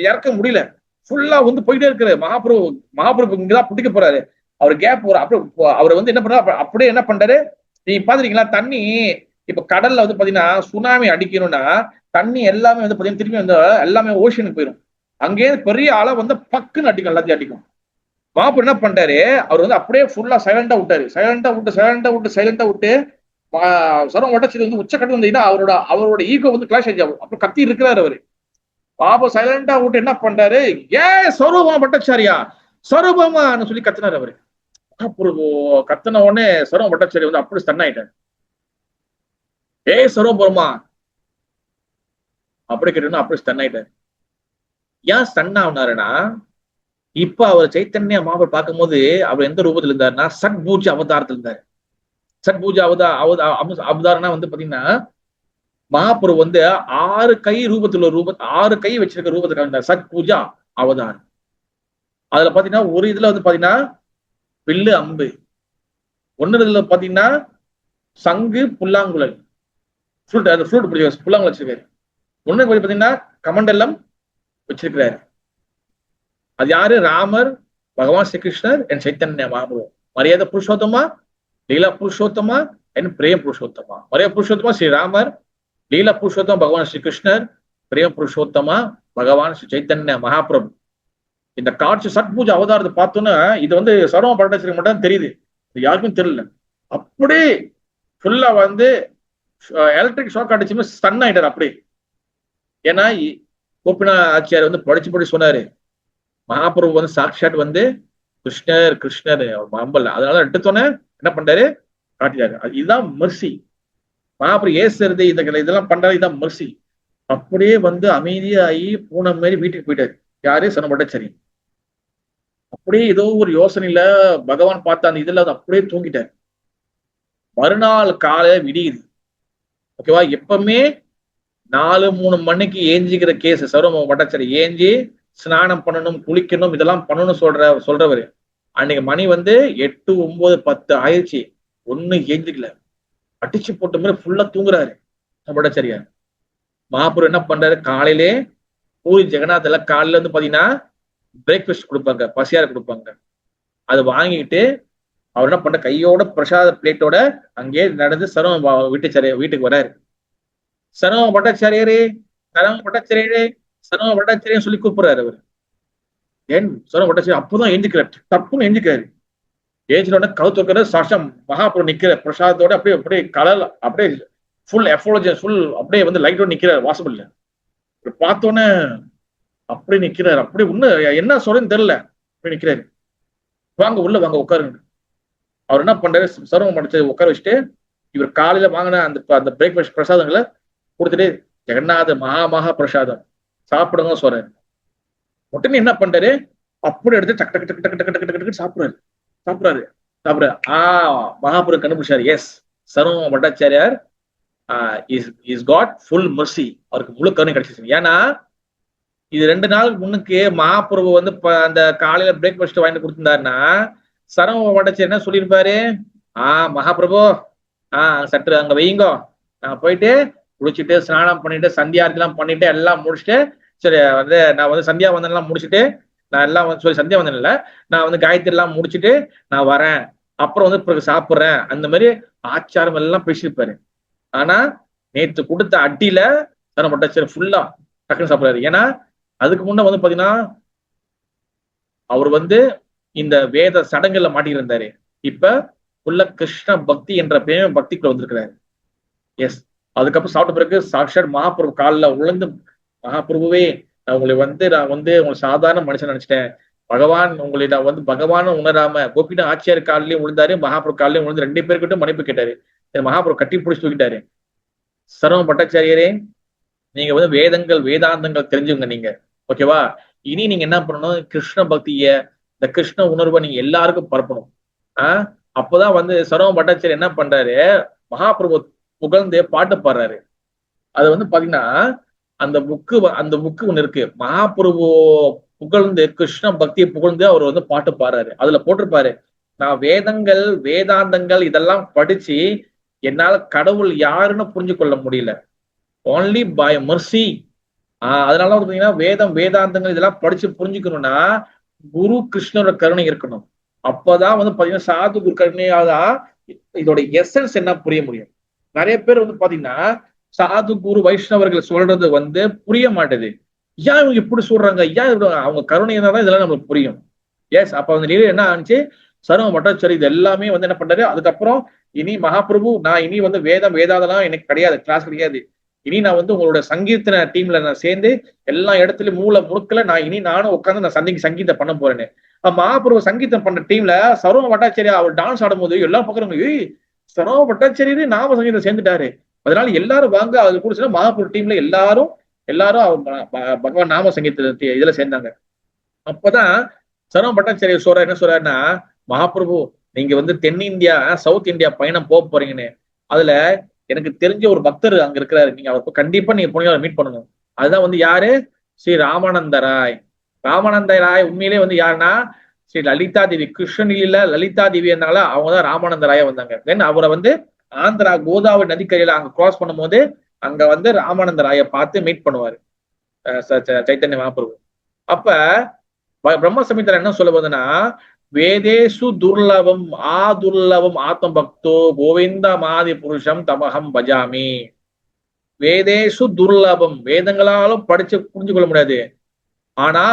இறக்க முடியல, ஃபுல்லா வந்து போயிட்டே இருக்கிறாரு. மகாபிரபு இங்கதான் பிடிக்க போறாரு, அவர் கேப் அவர் வந்து என்ன பண்றாரு, அப்படியே என்ன பண்றாரு, நீ பாத்துருக்கீங்களா தண்ணி இப்ப கடல்ல வந்து பாத்தீங்கன்னா சுனாமி அடிக்கணும்னா தண்ணி எல்லாமே வந்து பாத்தீங்கன்னா திரும்பி வந்து எல்லாமே ஓஷனுக்கு போயிடும். அங்கேயே பெரிய அலை வந்து பக்குன்னு அடிக்கும், எல்லாத்தையும் அடிக்கும். மகாபிரபு என்ன பண்றாரு, அவர் வந்து அப்படியே ஃபுல்லா சைலண்டா விட்டாரு. சைலண்டா விட்டு சர்வ பட்டாச்சாரியர் வந்து உச்சக்கட்டம் வந்தீங்கன்னா அவரோட ஈகோ வந்து கிளாஷ் ஆச்சு. அப்புறம் கத்தி இருக்கிறாரு அவரு. பாபா சைலண்டா விட்டு என்ன பண்றாரு, சர்வபௌம பட்டாச்சாரியா சர்வபௌமான்னு சொல்லி கத்தினாரு அவரு. மகாபிரபு கத்தின உடனே சர்வ பட்டாச்சாரி வந்து அப்படி ஸ்டன் ஆயிட்டாரு. சர்வபௌமா அப்படி கேட்டோம்னா அப்படி ஸ்டன் ஆயிட்டாரு. ஏன் ஸ்டன் ஆகுனாருன்னா, இப்ப அவர் சைத்தன்ய மகாபிரபு பார்க்கும்போது அவர் எந்த ரூபத்துல இருந்தாருன்னா சட்பூஜ அவதாரத்துல இருந்தாரு. சட்பூஜ அவதாரம்னா வந்து பாத்தீங்கன்னா மகாபிரபு வந்து 6 கை ரூபத்துல 6 கை வச்சிருக்க ரூபத்துக்கு இருந்தார். சட்பூஜா அவதாரம். அதுல பாத்தீங்கன்னா ஒரு இதுல வந்து பாத்தீங்கன்னா வில்லு அம்பு, ஒன்னு இதுல பாத்தீங்கன்னா சங்கு புல்லாங்குழல் ஃப்ளூட் புல்லாங்குழல் வச்சிருக்காரு. ஒண்ணு பாத்தீங்கன்னா கமண்டலம் வச்சிருக்கிறாரு. அது யாரு, ராமர், பகவான் ஸ்ரீகிருஷ்ணர் என் சைத்தன்ய மகாபிரபு. மரியாதை புருஷோத்தமா, லீலா புருஷோத்தமா என் பிரேம் புருஷோத்தமா. மரியாதை புருஷோத்தமா ஸ்ரீராமர், லீலா புருஷோத்தமா பகவான் ஸ்ரீகிருஷ்ணர், பிரேம் புருஷோத்தமா பகவான் ஸ்ரீ சைத்தன்ய மகாபிரபு. இந்த காட்சி சட்பூஜை அவதாரத்தை பார்த்தோன்னா இது வந்து சர்வ பட்டாச்சாரியருக்கு மட்டும் தெரியுது, இது யாருக்கும் தெரியல. அப்படியே ஃபுல்லா வந்து எலக்ட்ரிக் ஷாக் அடிச்சுமே ஸ்டன் ஆயிட்டார் அப்படி. ஏன்னா கோபிநாத் ஆச்சியார் வந்து படிச்சு சொன்னாரு, மகாபிரபு வந்து சாட்சாட் வந்து கிருஷ்ணர் அம்பல்ல. அதனால எடுத்தோன்னே என்ன பண்றாரு, காட்டிட்டாரு. இதுதான் மெர்சி. மகாபிரபு ஏசுறது இதெல்லாம் பண்றாரு, இதுதான் மெர்சி. அப்படியே வந்து அமைதியாகி பூனை மாதிரி வீட்டுக்கு போயிட்டாரு. யாரு, சர்வ பட்டாச்சாரி. அப்படியே ஏதோ ஒரு யோசனையில பகவான் பார்த்த அந்த இதுல அப்படியே தூங்கிட்டாரு. மறுநாள் காலையில விடியுது. ஓகேவா, எப்பவுமே 4-3 மணிக்கு ஏஞ்சிக்கிற கேஸ் சர்வ பட்டாச்சாரி ஏஞ்சி ஸ்நானம் பண்ணணும், குளிக்கணும், இதெல்லாம் பண்ணணும்னு சொல்றவரு. அன்னைக்கு மணி வந்து 8, 9, 10 ஆயிடுச்சு, ஒண்ணு ஏஞ்சிக்கல, அடிச்சு போட்ட மாதிரி ஃபுல்லா தூங்குறாரு பட்டாச்சாரியார். மகாபிரபு என்ன பண்றாரு, காலையிலே பூரி ஜெகநாத்ல காலையில வந்து பாத்தீங்கன்னா பிரேக்ஃபாஸ்ட் கொடுப்பாங்க, பசியார கொடுப்பாங்க. அதை வாங்கிட்டு அவர் என்ன பண்ற, கையோட பிரசாத பிளேட்டோட அங்கேயே நடந்து சர்வ வீட்டுக்கு வராரு. சரவ பட்டாச்சாரியரே, சரவ பட்டாச்சாரியரே, சரவ பட்டாச்சாரியன்னு சொல்லி கூப்பிடுறாரு அவர். ஏன் சரவ பட்டாச்சாரியர் அப்பதான் எஞ்சிக்கிறார், தப்புன்னு எஞ்சிக்கிறாரு. ஏஜ்ல கவுத்துக்கிற சாஷம் மகாபுரம் நிக்கிற பிரசாதத்தோட அப்படியே அப்படியே கலர் அப்படியே ஃபுல் எஃபோலஜி ஃபுல் அப்படியே வந்து லைட்டோட நிக்கிறார் வாசப்படல. பார்த்தோன்னே அப்படியே நிக்கிறாரு. அப்படியே இன்னும் என்ன சொல்றேன்னு தெரியல, அப்படியே நிக்கிறாரு. வாங்க உள்ள வாங்க உட்காருங்க. அவர் என்ன பண்றாரு, சர்வம் படிச்சு உட்கார வச்சுட்டு இவர் காலையில வாங்கின அந்த பிரேக்ஃபாஸ்ட் பிரசாதங்களை கொடுத்துட்டு ஜெகநாத மகா பிரசாதம் சாப்பிடுங்க சொல்றாரு. உடனே என்ன பண்றாரு, அப்படி எடுத்து டக்கு டக்கு டக்கு டக்கு டக்கு டக்கு டக்கு சாப்பிடுறாரு. மகாபுரம் கண்டுபிடிச்சாரு. எஸ், சர்வ பட்டாச்சாரியார் இஸ் காட் ஃபுல் மெர்சி, அவருக்கு முழு கருணை கிடைச்சிச்சு. ஏன்னா இது 2 நாளுக்கு முன்னுக்கு மகாபிரபு வந்து அந்த காலையில பிரேக்ஃபாஸ்ட் வாங்கி கொடுத்திருந்தாருன்னா சரவ பட்டாச்சாரியர் என்ன சொல்லியிருப்பாரு, மகாபிரபு சற்று அங்க வைங்கோ, நான் போயிட்டு குளிச்சுட்டு ஸ்நானம் பண்ணிட்டு சந்தியார்த்தி எல்லாம் பண்ணிட்டு எல்லாம் முடிச்சுட்டு, சரி வந்து நான் வந்து சந்தியா வந்தனம் எல்லாம் முடிச்சுட்டு, நான் எல்லாம் வந்து சொல்லி சந்தியா வந்தனம் இல்ல, நான் வந்து காயத்ரி எல்லாம் முடிச்சுட்டு நான் வரேன், அப்புறம் வந்து பிறகு சாப்பிடுறேன், அந்த மாதிரி ஆச்சாரம் எல்லாம் பேசியிருப்பாரு. ஆனா நேத்து கொடுத்த அட்டியில சரவ பட்டாச்சாரியர் ஃபுல்லா டக்குன்னு சாப்பிடுறாரு. ஏன்னா அதுக்கு முன்ன வந்து பாத்தீங்கன்னா அவர் வந்து இந்த வேத சடங்குல மாட்டிட்டு இருந்தாரு. இப்ப உள்ள கிருஷ்ண பக்தி என்ற பேர் பக்திக்குள்ள வந்திருக்கிறாரு. எஸ், அதுக்கப்புறம் சாப்பிட்ட பிறகு சாட்சாத் மகாபிரபு காலில் உழந்து, மகாபிரபுவே நான் உங்களை சாதாரண மனுஷன் நினைச்சிட்டேன், பகவான் உங்களை நான் வந்து பகவான உணராம கோபிநாத் ஆச்சியார் காலிலையும் விழுந்தாரு, மகாபிரபு காலிலையும் விழுந்து 2 பேர்கிட்ட மன்னிப்பு கேட்டாரு. மகாபிரபு கட்டி பிடிச்சி தூக்கிட்டாரு. சரவ பட்டாச்சாரியரே, நீங்க வந்து வேதாந்தங்கள் தெரிஞ்சுங்க நீங்க, ஓகேவா? இனி நீங்க என்ன பண்ணணும், கிருஷ்ண பக்திய இந்த கிருஷ்ண உணர்வை நீங்க எல்லாருக்கும் பரப்பணும். அப்பதான் வந்து சரவ பட்டாச்சாரியர் என்ன பண்றாரு, மகாபிரபு புகழ்ந்து பாட்டு பாடுறாரு. அது வந்து பாத்தீங்கன்னா அந்த புக்கு ஒண்ணு இருக்கு, மகாபிரபு புகழ்ந்து கிருஷ்ண பக்தியை புகழ்ந்து அவர் வந்து பாட்டு பாடுறாரு. அதுல போட்டிருப்பாரு, நான் வேதாந்தங்கள் இதெல்லாம் படிச்சு என்னால கடவுள் யாருன்னு புரிஞ்சு கொள்ள முடியல, only by mercy. அதனால வந்து பாத்தீங்கன்னா வேதாந்தங்கள் இதெல்லாம் படிச்சு புரிஞ்சுக்கணும்னா குரு கிருஷ்ணரோட கருணை இருக்கணும். அப்பதான் வந்து பாத்தீங்கன்னா சாது குரு கருணையாதான் இதோட எசன்ஸ் என்ன புரிய முடியும். நிறைய பேர் வந்து பாத்தீங்கன்னா சாது குரு வைஷ்ணவர்கள் சொல்றது வந்து புரிய மாட்டேது. ஏன் இவங்க இப்படி சொல்றாங்க, ஏன் அவங்க கருணையா தான் இதெல்லாம் நம்மளுக்கு புரியும். எஸ், அப்ப வந்து என்ன ஆனிச்சு, சரவ பட்டாச்சாரியர் இது எல்லாமே வந்து என்ன பண்றாரு, அதுக்கப்புறம் இனி மகாபிரபு நான் இனி வந்து வேதாதெல்லாம் எனக்கு கிடையாது, கிளாஸ் கிடையாது, இனி நான் வந்து உங்களோட சங்கீர்த்தன டீம்ல நான் சேர்ந்து எல்லா இடத்துலயும் மூல முழுக்கல நானும் உட்காந்து நான் சங்கீதம் பண்ண போறேன்னு. மகாபிரபு சங்கீதம் பண்ற டீம்ல சரவ பட்டாச்சாரியர் அவர் டான்ஸ் ஆடும்போது எல்லாம் பாக்குறாங்க, சரவ பட்டாச்சாரியர் நாம சங்கீதம் சேர்ந்துட்டாரு, அதனால எல்லாரும் வாங்க அது கூட மகாபிரபு டீம்ல எல்லாரும் பகவான் நாம சங்கீத இதுல சேர்ந்தாங்க. அப்பதான் சரவ பட்டாச்சாரியர் என்ன சொல்றாருன்னா, மகாபிரபு நீங்க வந்து தென்னிந்தியா சவுத் இந்தியா பயணம் போக போறீங்கன்னு, அதுல எனக்கு தெரிஞ்ச ஒரு பக்தர் அங்க இருக்கிறாரு, நீங்க அவருக்கு கண்டிப்பா நீங்க போனீங்க மீட் பண்ணணும். அதுதான் வந்து யாரு, ஸ்ரீ ராமானந்த ராய் உண்மையிலே வந்து யாருன்னா ஸ்ரீ லலிதா தேவி, கிருஷ்ணனில லலிதா தேவி இருந்தாங்களா, அவங்கதான் ராமானந்த ராயா வந்தாங்க. தென் அவரை வந்து ஆந்திரா கோதாவரி நதிக்கரையில அங்க கிராஸ் பண்ணும்போது அங்க வந்து ராமானந்த ராயை பார்த்து மீட் பண்ணுவாரு சைத்தன்ய மகாபிரபு. அப்ப பிரம்ம சமீதர் என்ன சொல்ல போதுன்னா, வேதேசு துர்லபம் துர்லபம் ஆத்ம பக்தோ கோவிந்த மாதி புருஷம் தமகம் பஜாமி. வேதேசு துர்லபம், வேதங்களாலும் படிச்சு புரிஞ்சு கொள்ள முடியாது, ஆனா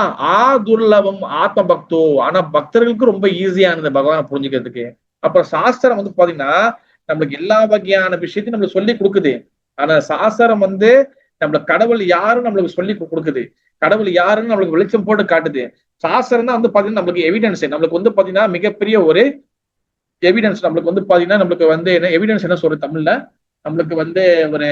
துர்லபம் ஆத்ம பக்தோ, ஆனா பக்தர்களுக்கு ரொம்ப ஈஸியானது பகவானை புரிஞ்சுக்கிறதுக்கு. அப்புறம் சாஸ்திரம் வந்து பாத்தீங்கன்னா நம்மளுக்கு எல்லா வகையான விஷயத்தையும் நம்மளுக்கு சொல்லி கொடுக்குது. ஆனா சாஸ்திரம் வந்து நம்மளுக்கு கடவுள் யாருன்னு நம்மளுக்கு சொல்லி கொடுக்குது, கடவுள் யாருன்னு நம்மளுக்கு வெளிச்சம் போட்டு காட்டுது. சாஸ்திரம் தான் வந்து பாத்தீங்கன்னா நம்மளுக்கு எவிடன்ஸ், நம்மளுக்கு வந்து பாத்தீங்கன்னா மிகப்பெரிய ஒரு எவிடன்ஸ். நம்மளுக்கு வந்து பாத்தீங்கன்னா நம்மளுக்கு வந்து என்ன எவிடன்ஸ் என்ன சொல்றது தமிழ்ல, நம்மளுக்கு வந்து ஒரு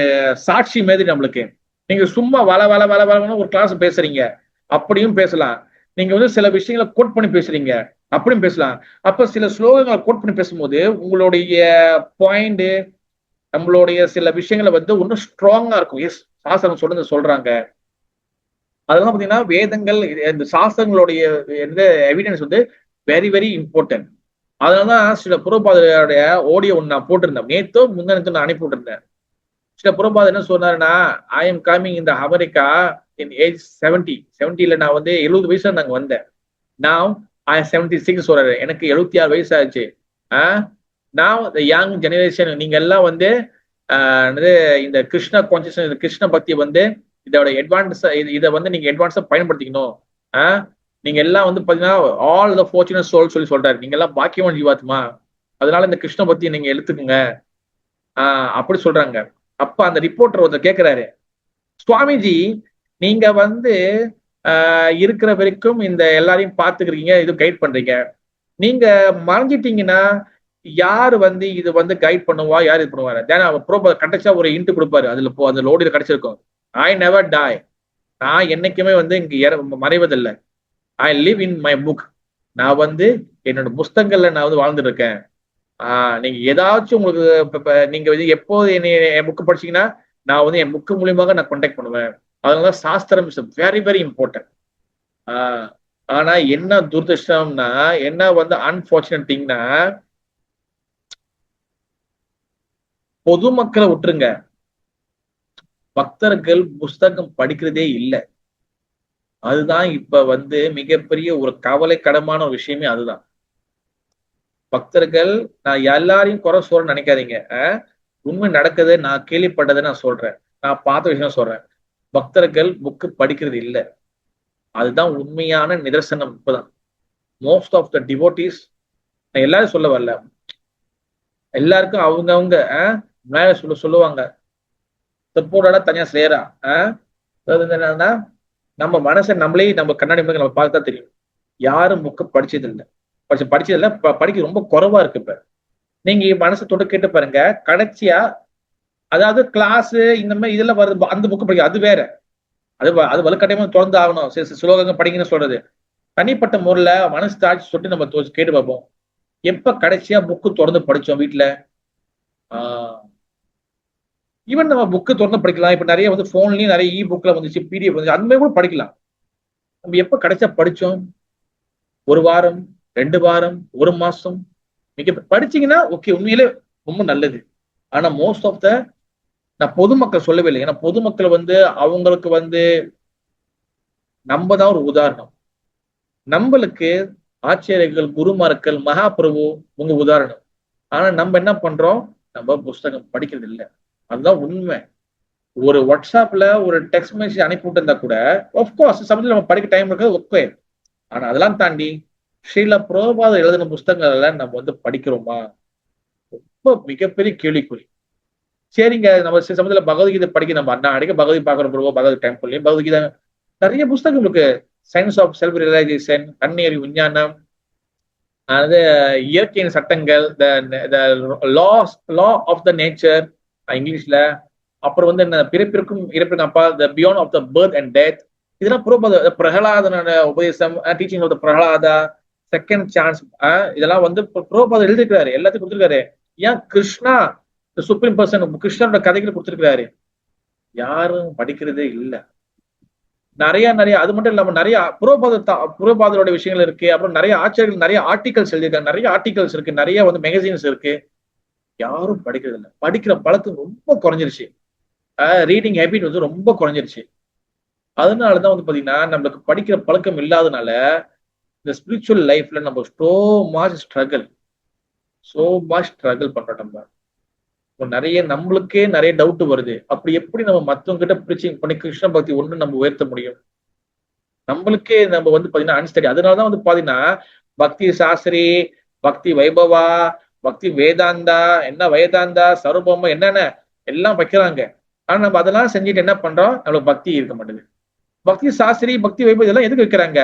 சாட்சி மாதிரி. நம்மளுக்கு நீங்க சும்மா வளன்னு ஒரு கிளாஸ் பேசுறீங்க, அப்படியும் பேசலாம். நீங்க வந்து சில விஷயங்களை கோட் பண்ணி பேசுறீங்க, அப்படியும் பேசலாம். அப்ப சில ஸ்லோகங்களை கோட் பண்ணி பேசும்போது உங்களுடைய பாயிண்ட், நம்மளுடைய சில விஷயங்களை வந்து இன்னும் ஸ்ட்ராங்கா இருக்கும். எஸ், சாஸ்திரம் சொல்றாங்க. அதெல்லாம் பாத்தீங்கன்னா வேதங்கள் இந்த சாஸ்திரங்களுடைய எவிடன்ஸ் வந்து வெரி வெரி இம்பார்ட்டன்ட். அதனாலதான் சில பிரபுபாதருடைய ஆடியோ ஒன்று நான் போட்டிருந்தேன், நேத்தோ முந்தானத்தோ நான் அனுப்பி விட்டுருந்தேன். சில பிரபுபாதர் என்ன சொன்னாருன்னா, ஐ எம் கமிங் இந்த அமெரிக்கா இன் ஏஜ் 70 நான் வந்து 70 வயசுல நாங்க வந்தேன். நான் 76 சொல்றாரு, எனக்கு 76 வயசு ஆச்சு. நான் யங் ஜெனரேஷன், நீங்க எல்லாம் வந்து இந்த கிருஷ்ண கான்சியஸ்னஸ், கிருஷ்ண பக்தி வந்து இதோட அட்வான்ஸ், இதை வந்து நீங்க அட்வான்ஸா பயன்படுத்திக்கணும். நீங்க எல்லாம் வந்து பாத்தீங்கன்னா ஆல் த ஃபார்ச்சுனேட் சோல் சொல்றாரு, நீங்க எல்லாம் பாக்கியவான் ஜீவாத்மா, அதனால இந்த கிருஷ்ண பக்தியை நீங்க எடுத்துக்கோங்க அப்படி சொல்றாங்க. அப்ப அந்த ரிப்போர்ட்டர் ஒருத்தர் கேட்கிறாரு, சுவாமிஜி நீங்க வந்து இருக்கிற வரைக்கும் இந்த எல்லாரையும் பாத்துக்கிறீங்க, இது கைட் பண்றீங்க, நீங்க மறைஞ்சிட்டீங்கன்னா யாரு வந்து இது வந்து கைட் பண்ணுவா, யார் இது பண்ணுவாரு? அவர் கடைசியா ஒரு இன்ட்டு கொடுப்பாரு, அதுல அந்த லோடியில கிடைச்சிருக்கும், ஐ நெவர் டை, நான் என்னைக்குமே வந்து இங்க மறைவதில்லை, I live in my book, நான் வந்து என்னோட புஸ்தகங்கள்ல நான் வந்து வாழ்ந்துட்டு இருக்கேன். நீங்க ஏதாச்சும் உங்களுக்கு நீங்க வந்து எப்போது என் புக்கு படிச்சீங்கன்னா நான் வந்து என் புக்கு மூலியமாக நான் கான்டாக்ட் பண்ணுவேன். அதனால சாஸ்திரம் இஸ் வெரி வெரி இம்பார்ட்டன்ட். ஆனா என்ன துரதிருஷ்டம்னா, என்ன வந்து அன்பார்ச்சுனேட் திங்னா, பொதுமக்களை விட்டுருங்க, பக்தர்கள் புஸ்தகம் படிக்கிறதே இல்லை. அதுதான் இப்ப வந்து மிகப்பெரிய ஒரு கவலைக்கிடமான ஒரு விஷயமே அதுதான். பக்தர்கள், நான் எல்லாரையும் குறை சொல்றேன்னு நினைக்காதீங்க, உண்மை நடக்குது, நான் கேள்விப்பட்டதை நான் சொல்றேன், நான் பார்த்த விஷயம் சொல்றேன். பக்தர்கள் புக்கு படிக்கிறது இல்லை, அதுதான் உண்மையான நிதர்சனம். இப்பதான் மோஸ்ட் ஆஃப் த டிவோட்டீஸ், நான் எல்லாரும் சொல்ல வரல, எல்லாருக்கும் அவங்கவுங்க மேல சொல்லுவாங்க, சப்போர்ட்டா தனியா சேரா. என்னன்னா நம்ம மனசை நம்மளே நம்ம கண்ணாடி நம்ம பார்த்தா தெரியும், யாரும் புக்கு படிச்சது இல்லை, படிக்க ரொம்ப குறைவா இருக்கு. இப்ப நீங்க மனசை தொட்டு கேட்டு பாருங்க, கடைசியா அதாவது கிளாஸ் இந்த மாதிரி இதெல்லாம் வருது, அந்த புக்கு படிக்க அது வேற, அது வலுக்கட்டாயமா திறந்து ஆகணும், சுலோகங்க படிங்கன்னு சொல்றது. தனிப்பட்ட முறையில மனசு தாட்சி சொல்லிட்டு நம்ம கேட்டு பார்ப்போம், எப்ப கடைசியா புக்கு திறந்து படிச்சோம் வீட்டுல? ஈவன் நம்ம புக்கு திறந்து படிக்கலாம், இப்ப நிறைய வந்து போன்லயும் நிறைய இ புக்ல வந்துச்சு, பிடிஎஃப் வந்துச்சு, அந்த மாதிரி கூட படிக்கலாம். நம்ம எப்ப கடைசியா படிச்சோம்? ஒரு வாரம், 2 வாரம், 1 மாசம்? மிக படிச்சீங்கன்னா ஓகே, உண்மையிலே ரொம்ப நல்லது. ஆனா மோஸ்ட் ஆஃப் த, நான் பொதுமக்கள் சொல்லவே இல்லை, ஏன்னா பொதுமக்கள் வந்து அவங்களுக்கு வந்து நம்ம தான் ஒரு உதாரணம். நம்மளுக்கு ஆச்சாரியர்கள், குருமார்கள், மகாபிரபு உங்க உதாரணம். ஆனா நம்ம என்ன பண்றோம்? நம்ம புஸ்தகம் படிக்கிறது இல்லை, அதுதான் உண்மை. ஒரு வாட்ஸ்அப்ல ஒரு டெக்ஸ்ட் மெசேஜ் அனுப்பி விட்டு கூட ஆஃப்கோர்ஸ் சமயத்தில் நம்ம படிக்க டைம் இருக்கிறது ஓகே. ஆனா அதெல்லாம் தாண்டி ஸ்ரீல பிரபுபாதர் எழுதின புஸ்தகங்கள்ல நம்ம வந்து படிக்கிறோமா? ரொம்ப மிகப்பெரிய கேள்விக்குறி. சரிங்க, நம்ம சமயத்துல பகவத்கீதை படிக்க நம்ம அண்ணா அடிக்க பகவதி பார்க்கணும் பிரபு, பகவத் டெம்பிள்லயும் பகவத்கீதை நிறைய புஸ்தகம் இருக்கு. சயின்ஸ் ஆஃப் செல்ஃப் ரியலைசேஷன், கண்ணேறி விஞ்ஞானம், அது இயற்கையின் சட்டங்கள், லா ஆஃப் த நேச்சர் இங்கிலீஷ்ல, அப்புறம் வந்து என்ன பிறப்பிற்கும் இறப்பிற்கும் அப்பா, the beyond of the birth and death, இதெல்லாம் பிரபுபாத, பிரகலாதனோட உபதேசம், teaching of the Prahlada, second chance, இதெல்லாம் வந்து பிரபுபாதர் எழுதிருக்கிறாரு, எல்லாத்தையும் கொடுத்துருக்காரு. ஏன் கிருஷ்ணா சுப்ரீம் பர்சன், கிருஷ்ணனோட கதைகள் கொடுத்துருக்கிறாரு, யாரும் படிக்கிறதே இல்லை. நிறைய அது மட்டும் இல்லாம நிறைய புரோபாதரோட விஷயங்கள் இருக்கு. அப்புறம் நிறைய ஆச்சரியங்கள், நிறைய ஆர்டிகல்ஸ் எழுதியிருக்காங்க, நிறைய ஆர்டிகல்ஸ் இருக்கு, நிறைய வந்து மேகசின்ஸ் இருக்கு, யாரும் படிக்கிறது இல்லை. படிக்கிற பழக்கம் ரொம்ப குறைஞ்சிருச்சு, ரீடிங் ஹேபிட் வந்து ரொம்ப குறைஞ்சிருச்சு. அதனாலதான் வந்து பாத்தீங்கன்னா நம்மளுக்கு படிக்கிற பழக்கம் இல்லாதனால இந்த ஸ்பிரிச்சுவல் லைஃப்ல நம்ம சோ மச் ஸ்ட்ரகிள் பண்றோம். நம்ம நிறைய நம்மளுக்கே நிறைய டவுட் வருது, அப்படி எப்படி நம்ம மத்தவங்க கிட்ட பிரீச்சிங் பண்ணி கிருஷ்ண பக்தி ஒண்ணு நம்ம உயர்த்த முடியும்? நம்மளுக்கே நம்ம வந்து பாத்தீங்கன்னா அன்ஸ்டடி. அதனாலதான் வந்து பாத்தீங்கன்னா பக்தி சாஸ்திரி, பக்தி வைபவா, பக்தி வேதாந்தா, என்ன வேதாந்தா சரூபமா என்னென்ன எல்லாம் வைக்கிறாங்க. ஆனா நம்ம அதெல்லாம் செஞ்சுட்டு என்ன பண்றோம்? நம்மளுக்கு பக்தி இருக்க மாட்டேங்குது. பக்தி சாஸ்திரி, பக்தி வைபவம் இதெல்லாம் எதுக்கு வைக்கிறாங்க?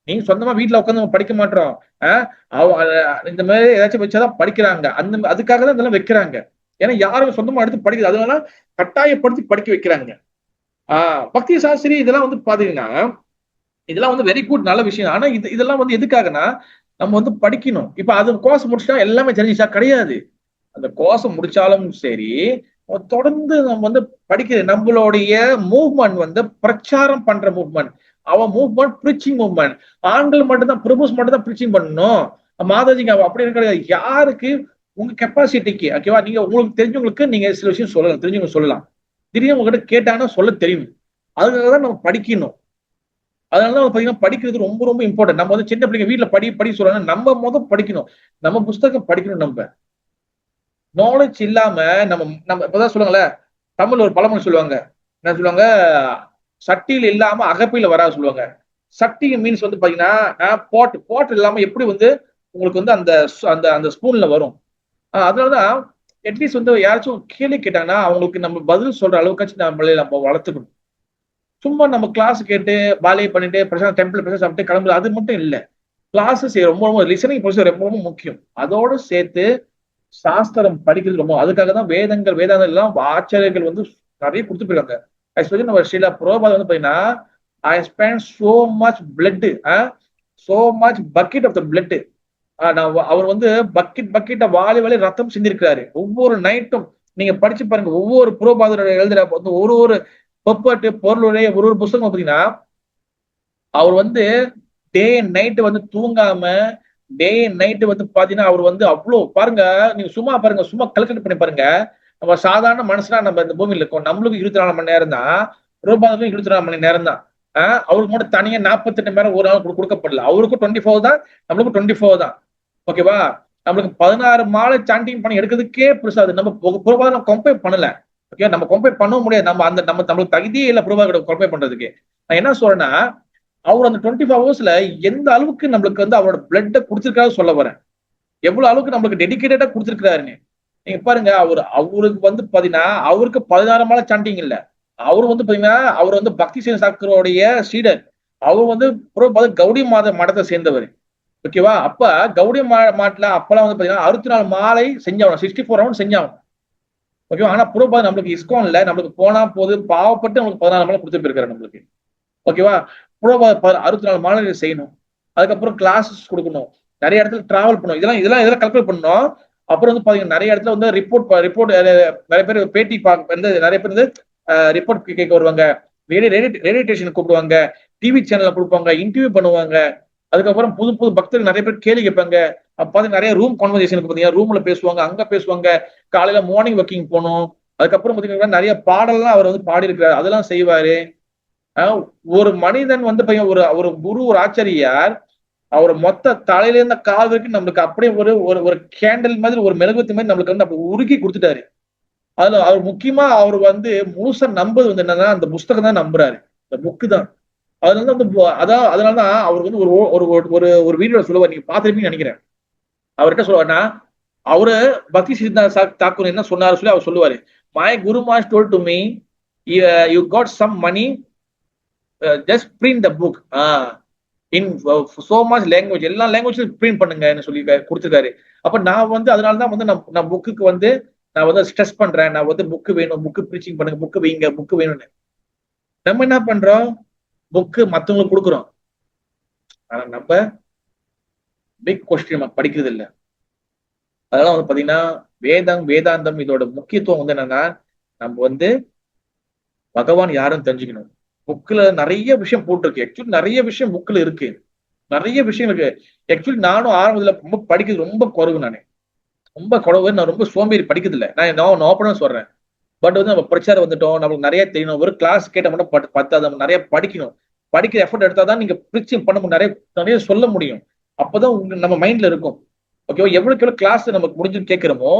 நீங்க சொந்தமா வீட்டுல உட்காந்து நம்ம படிக்க மாட்டோம், இந்த மாதிரி ஏதாச்சும் வச்சாதான் படிக்கிறாங்க, அதுக்காக தான் இதெல்லாம் வைக்கிறாங்க. ஏன்னா யாரும் சொந்தமா எடுத்து படிக்குது, அதனால கட்டாயப்படுத்தி படிக்க வைக்கிறாங்க. பக்தி சாஸ்திரி இதெல்லாம் வந்து பாத்தீங்கன்னா இதெல்லாம் வந்து வெரி குட், நல்ல விஷயம். ஆனா இதெல்லாம் வந்து எதுக்காகனா நம்ம வந்து படிக்கணும். இப்ப அது கோர்ஸ் முடிச்சா எல்லாமே தெரிஞ்சிச்சா? கிடையாது. அந்த கோர்ஸ் முடிச்சாலும் சரி, தொடர்ந்து நம்ம வந்து படிக்கிறது. நம்மளுடைய மூவ்மெண்ட் வந்து பிரச்சாரம் பண்ற மூவ்மெண்ட், அவன் மூவ்மெண்ட் பிரீச்சிங் மூவ்மெண்ட். ஆண்கள் மட்டும்தான், பிரபுஸ் மட்டும் தான் பிரீச்சிங் பண்ணணும், மாதாஜிங்க அப்படி கிடையாது. யாருக்கு உங்க கெப்பாசிட்டிக்கு ஓகேவா, நீங்க உங்களுக்கு தெரிஞ்சவங்களுக்கு நீங்க சில விஷயம் சொல்லலாம், தெரிஞ்சவங்க சொல்லலாம், திடீர்னு உங்ககிட்ட கேட்டாங்கன்னா சொல்ல தெரியும். அதுக்காகதான் நம்ம படிக்கணும். அதனாலதான் பாத்தீங்கன்னா படிக்கிறது ரொம்ப ரொம்ப இம்பார்ட்டன்ட். நம்ம வந்து சின்ன பிள்ளைங்க வீட்டுல படி சொல்றாங்க, நம்ம முதல் படிக்கணும், நம்ம புஸ்தகம் படிக்கணும். நம்ம நாலேஜ் இல்லாம நம்ம நம்ம இப்பதான் சொல்லுவாங்கல்ல, தமிழ்ல ஒரு பழமொழி சொல்லுவாங்க. என்ன சொல்லுவாங்க? சட்டியில் இல்லாம அகப்பையில வராது சொல்லுவாங்க. சட்டி மீன்ஸ் வந்து பாத்தீங்கன்னா பாட் இல்லாம எப்படி வந்து உங்களுக்கு வந்து அந்த அந்த அந்த ஸ்பூன்ல வரும். அதனாலதான் அட்லீஸ்ட் வந்து யாராச்சும் கேள்வி கேட்டாங்கன்னா அவங்களுக்கு நம்ம பதில் சொல்ற அளவுக்காச்சும் நம்ம வளர்த்துக்கணும். சும்மா நம்ம கிளாஸ் கேட்டு பாலே பண்ணிட்டு பிரசாதம் டெம்பிள் பிரசாதம் சாப்பிட்டு கிளம்புறது அது மட்டும் இல்ல. கிளாஸஸ் ரொம்ப ரொம்ப லிசனிங் ப்ரொசீஜர் ரொம்ப ரொம்ப முக்கியம். அதோட சேர்த்து சாஸ்திரம் படிக்கிறது ரொம்ப, அதுக்காக தான் வேதாந்தம் எல்லாம் ஆச்சாரியர்கள் வந்து நிறைய கொடுத்துட்டு இருக்காங்க. ஆக்சுவலி நம்ம ஸ்ரீல புரோபாத் வந்து பாத்தீங்கன்னா I spend so much blood, so much bucket of the blood. அவர் வந்து பக்கெட்ட வாலி ரத்தம் சிந்திருக்கிறாரு. ஒவ்வொரு நைட்டும் நீங்க படிச்சு பாருங்க. ஒவ்வொரு புரோபாதரோட எழுதுற வந்து ஒரு ஒரு பொப்பட்டு பொருளுடைய ஒரு புத்தகம் பாத்தீங்கன்னா அவர் வந்து டே அண்ட் நைட் வந்து தூங்காம டே அண்ட் நைட் வந்து பாத்தீங்கன்னா அவர் வந்து அவ்வளவு பாருங்க. நீங்க சும்மா பாருங்க, சும்மா கல்குலேட் பண்ணி பாருங்க. நம்ம சாதாரண மனுஷனா நம்ம இந்த பூமியில இருக்கோம். நம்மளுக்கு 24 மணி நேரம் தான், ரூபாய்க்கும் 24 மணி நேரம் தான். அவருக்கு மட்டும் தனியா 48 மணி நேரம் ஒரு நாள் கொடுக்கப்படல. அவருக்கும் 24 தான், நம்மளுக்கும் 24 தான். ஓகேவா? நம்மளுக்கு 16 மாலை சாண்டிங் பண்ணி எடுக்கிறதுக்கே பெருசாது. நம்ம புரோபாதம் கம்பேர் பண்ணல. ஓகே, நம்ம கம்பேர் பண்ணவும் முடியாது. நம்மளுக்கு தகுதியே இல்லை புரோபாதம் கம்பேர் பண்றதுக்கு. நான் என்ன சொல்றேன்னா, அவர் அந்த 24 ஹவர்ஸ்ல எந்த அளவுக்கு நம்மளுக்கு வந்து அவரோட பிளட்ட கொடுத்திருக்காரு சொல்ல வரேன். எவ்வளவு அளவுக்கு நம்மளுக்கு டெடிகேட்டடா கொடுத்திருக்கிறாருன்னு நீங்க பாருங்க. அவருக்கு வந்து பாத்தீங்கன்னா அவருக்கு 16 மாலை சாண்டிங் இல்ல. அவரு வந்து பாத்தீங்கன்னா அவர் வந்து பக்தி சேன சாக்கரோடைய சீடர். அவர் வந்து கௌடி மடத்தை சேர்ந்தவர். ஓகேவா? அப்ப கௌடி மாட்டுல அப்பெல்லாம் வந்து பாத்தீங்கன்னா 64 மாலை செஞ்சாகணும், 64 ரவுண்ட் செஞ்சாகணும். ஓகேவா? ஆனா புரோபாத் நம்மளுக்கு இஸ்கான்ல நம்மளுக்கு போனா போது பாவப்பட்டு நம்மளுக்கு 16 மாலை கொடுத்துட்டு போயிருக்காரு நம்மளுக்கு. ஓகேவா? புரோபாத் 64 மாலை செய்யணும். அதுக்கப்புறம் கிளாஸஸ் கொடுக்கணும், நிறைய இடத்துல டிராவல் பண்ணணும். இதெல்லாம் கல்குலேட் பண்ணணும். அப்புறம் வந்து பாத்தீங்கன்னா நிறைய இடத்துல வந்து ரிப்போர்ட் நிறைய பேர் பேட்டி வந்து நிறைய பேர் வந்து ரிப்போர்ட் கேட்க வருவாங்க, ரேடியோ ஸ்டேஷன் கூப்பிடுவாங்க, டிவி சேனல்ல கொடுப்பாங்க, இன்டர்வியூ பண்ணுவாங்க. அதுக்கப்புறம் புது புது பக்தர்கள் நிறைய பேர் கேள்வி கேட்பாங்க. அப்ப நிறைய ரூம் கான்வர்சேஷனுக்கு பாத்தீங்கன்னா ரூம்ல பேசுவாங்க, அங்க பேசுவாங்க. காலையில மார்னிங் வாக்கிங் போகணும். அதுக்கப்புறம் பாத்தீங்கன்னா நிறைய பாடல்லாம் அவர் வந்து பாடி இருக்கிறார், அதெல்லாம் செய்வாரு. ஒரு மனிதன் வந்து ஒரு குரு, ஒரு ஆச்சாரியார் அவர் மொத்த தலையில இருந்த கால் வரைக்கும் நம்மளுக்கு அப்படியே ஒரு கேண்டல் மாதிரி, ஒரு மெழுகுவத்தி மாதிரி நம்மளுக்கு வந்து அப்படி உருக்கி கொடுத்துட்டாரு. அதுல அவர் முக்கியமா அவர் வந்து முழுசா நம்புறது வந்து என்னன்னா அந்த புஸ்தகம் தான் நம்புறாரு, இந்த புக்கு தான். அதனால வந்து அதனாலதான் அவர் வந்து ஒரு வீடியோல சொல்லுவார், நீங்க பாத்திருப்பீங்கன்னு நினைக்கிறேன். அவர்கிட்ட சொல்லுவாருன்னா, அவரு பக்தி சித்தாந்த தாக்கூர் என்ன சொன்னாரு சொல்லி அவர் சொல்லுவாரு, my guru master told to me, you got some money, just print the book in so much language, எல்லா லாங்குவேஜ்லயும் பிரிண்ட் பண்ணுங்கன்னு சொல்லி கொடுத்துருக்காரு. அப்ப நான் வந்து அதனாலதான் வந்து நான் புக்குக்கு வந்து நான் வந்து ஸ்ட்ரெஸ் பண்றேன். நான் வந்து புக்கு வேணும், புக்கு ப்ரீச்சிங் பண்ணுங்க, புக்கு வைங்க, புக்கு வேணும்னு. நம்ம என்ன பண்றோம்? புக்கு மத்தவங்களுக்கு கொடுக்குறோம். ஆனா நம்ம பிக் கொஸ்டின் நம்ம படிக்கிறது இல்லை. அதெல்லாம் வந்து பாத்தீங்கன்னா வேதாந்தம் இதோட முக்கியத்துவம் வந்து என்னன்னா, நம்ம வந்து பகவான் யாரும் தெரிஞ்சுக்கணும். புக்ல நிறைய விஷயம் போட்டிருக்கு. ஆக்சுவலி நிறைய விஷயம் புக்ல இருக்கு, நிறைய விஷயம் இருக்கு. ஆக்சுவலி நானும் ஆரம்பத்துல ரொம்ப படிக்கிறது ரொம்ப குறைவு. ரொம்ப குறைவு. நான் ரொம்ப சோம்பேறி, படிக்கிறது இல்லை. நான் ஓப்பனா சொல்றேன். பட் வந்து நம்ம பிரச்சாரம் வந்துட்டோம், நம்மளுக்கு நிறைய தெரியணும். ஒரு கிளாஸ் கேட்ட மட்டும் பத்தாது, நம்ம நிறைய படிக்கணும். படிக்கிற எஃபர்ட் எடுத்தாதான் நீங்க ப்ரீச்சிங் பண்ண முடியும், நிறைய சொல்ல முடியும். அப்பதான் நம்ம மைண்ட்ல இருக்கும். ஓகேவா? எவ்வளவு கிளாஸ் நமக்கு முடிஞ்சுன்னு கேட்கிறோமோ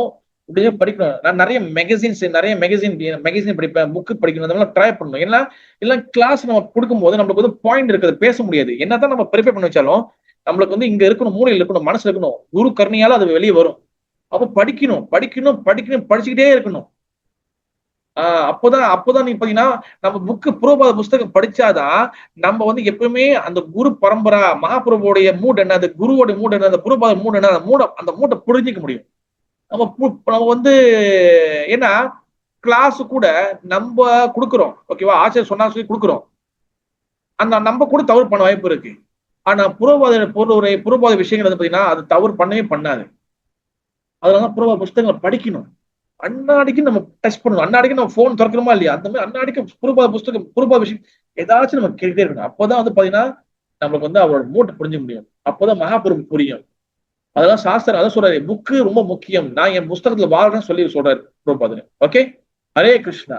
முடிஞ்ச படிக்கணும். நான் நிறைய மேகசின் படிப்பேன், புக்கு படிக்கணும், அதெல்லாம் ட்ரை பண்ணணும். ஏன்னா இல்ல கிளாஸ் நம்ம கொடுக்கும்போது நம்மளுக்கு வந்து பாயிண்ட் இருக்குது, பேச முடியாது. என்னதான் நம்ம ப்ரிப்பேர் பண்ணி வச்சாலும் நம்மளுக்கு வந்து இங்க இருக்கணும், மூளையில் இருக்கணும், மனசுல இருக்கணும். குரு கருணையால அது வெளியே வரும். அப்ப படிக்கணும், படிச்சுக்கிட்டே இருக்கணும். அப்போதான் நீங்க பாத்தீங்கன்னா நம்ம புரோபாத புஸ்தகம் படிச்சாதான் நம்ம வந்து எப்பவுமே அந்த குரு பரம்பரா மகாபிரபுடைய மூட் என்ன, அந்த குருவோட மூட் என்ன, அந்த புரோபாத மூட் என்ன, அந்த மூட்டை புரிஞ்சிக்க முடியும். நம்ம வந்து ஏன்னா கிளாஸ் கூட நம்ம கொடுக்குறோம். ஓகேவா? ஆசிரியர் சொன்னா சொல்லி கொடுக்குறோம். நம்ம கூட தவறு பண்ண வாய்ப்பு இருக்கு. ஆனா புரோபாத விஷயங்கள் வந்து பாத்தீங்கன்னா அது தவறு பண்ணவே பண்ணாது. அதனால புரோபாத புஸ்தகங்களை படிக்கணும். அன்னாடிக்கு நம்ம டச் பண்ணணும். அன்னாடிக்கு நம்ம போன் திறக்கிறோமா இல்லையா, அந்த மாதிரி அன்னாடிக்கு புரோபாத புஸ்தகம், புரோபாத விஷயம் ஏதாச்சும் நம்ம கேட்டுட்டே இருக்கணும். அப்போதான் வந்து பாத்தீங்கன்னா நம்மளுக்கு வந்து அவரோட மூட்டை புரிஞ்ச முடியும். அப்போதான் மகாபிரபு புரியும். அதெல்லாம் சாஸ்திரம் அதான் சொல்றாரு, புக்கு ரொம்ப முக்கியம். நான் என் புஸ்தகத்துல வாழ்றேன்னு சொல்லி சொல்றாரு புரோபாதன். ஓகே, ஹரே கிருஷ்ணா.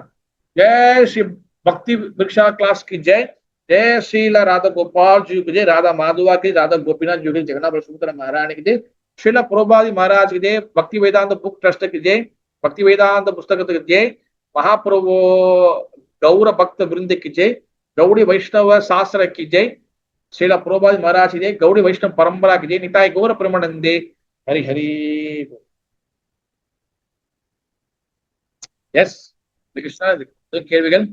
ஜெய் ஸ்ரீ பக்தி விருக்ஷா கிளாஸ் की जय. जय श्रीला राधा गोपाल जी की जय. राधा माधवा की, राधा गोपीनाथ जी की, जगन्नाथ सुभद्रा महारानी की जय. ஸ்ரீல பிரபாதி மகாராஜ் ஜே, பக்தி வேதாந்த புக் ட்ரஸ்டுக்கு ஜே, பக்தி வேதாந்த புஸ்தகத்துக்கு ஜே, மகாபிரபு கௌர பக்த விருந்துக்கு ஜே, கௌடி வைஷ்ணவ சாஸ்திர की जय, श्रीला प्रभुपाद महाराज की जय, गौड़ी वैष्णव परंपरा की जय, निताय गौर பிரமணந்தே, ஹரி ஹரி. எஸ் கிருஷ்ணா, கேள்விகள்?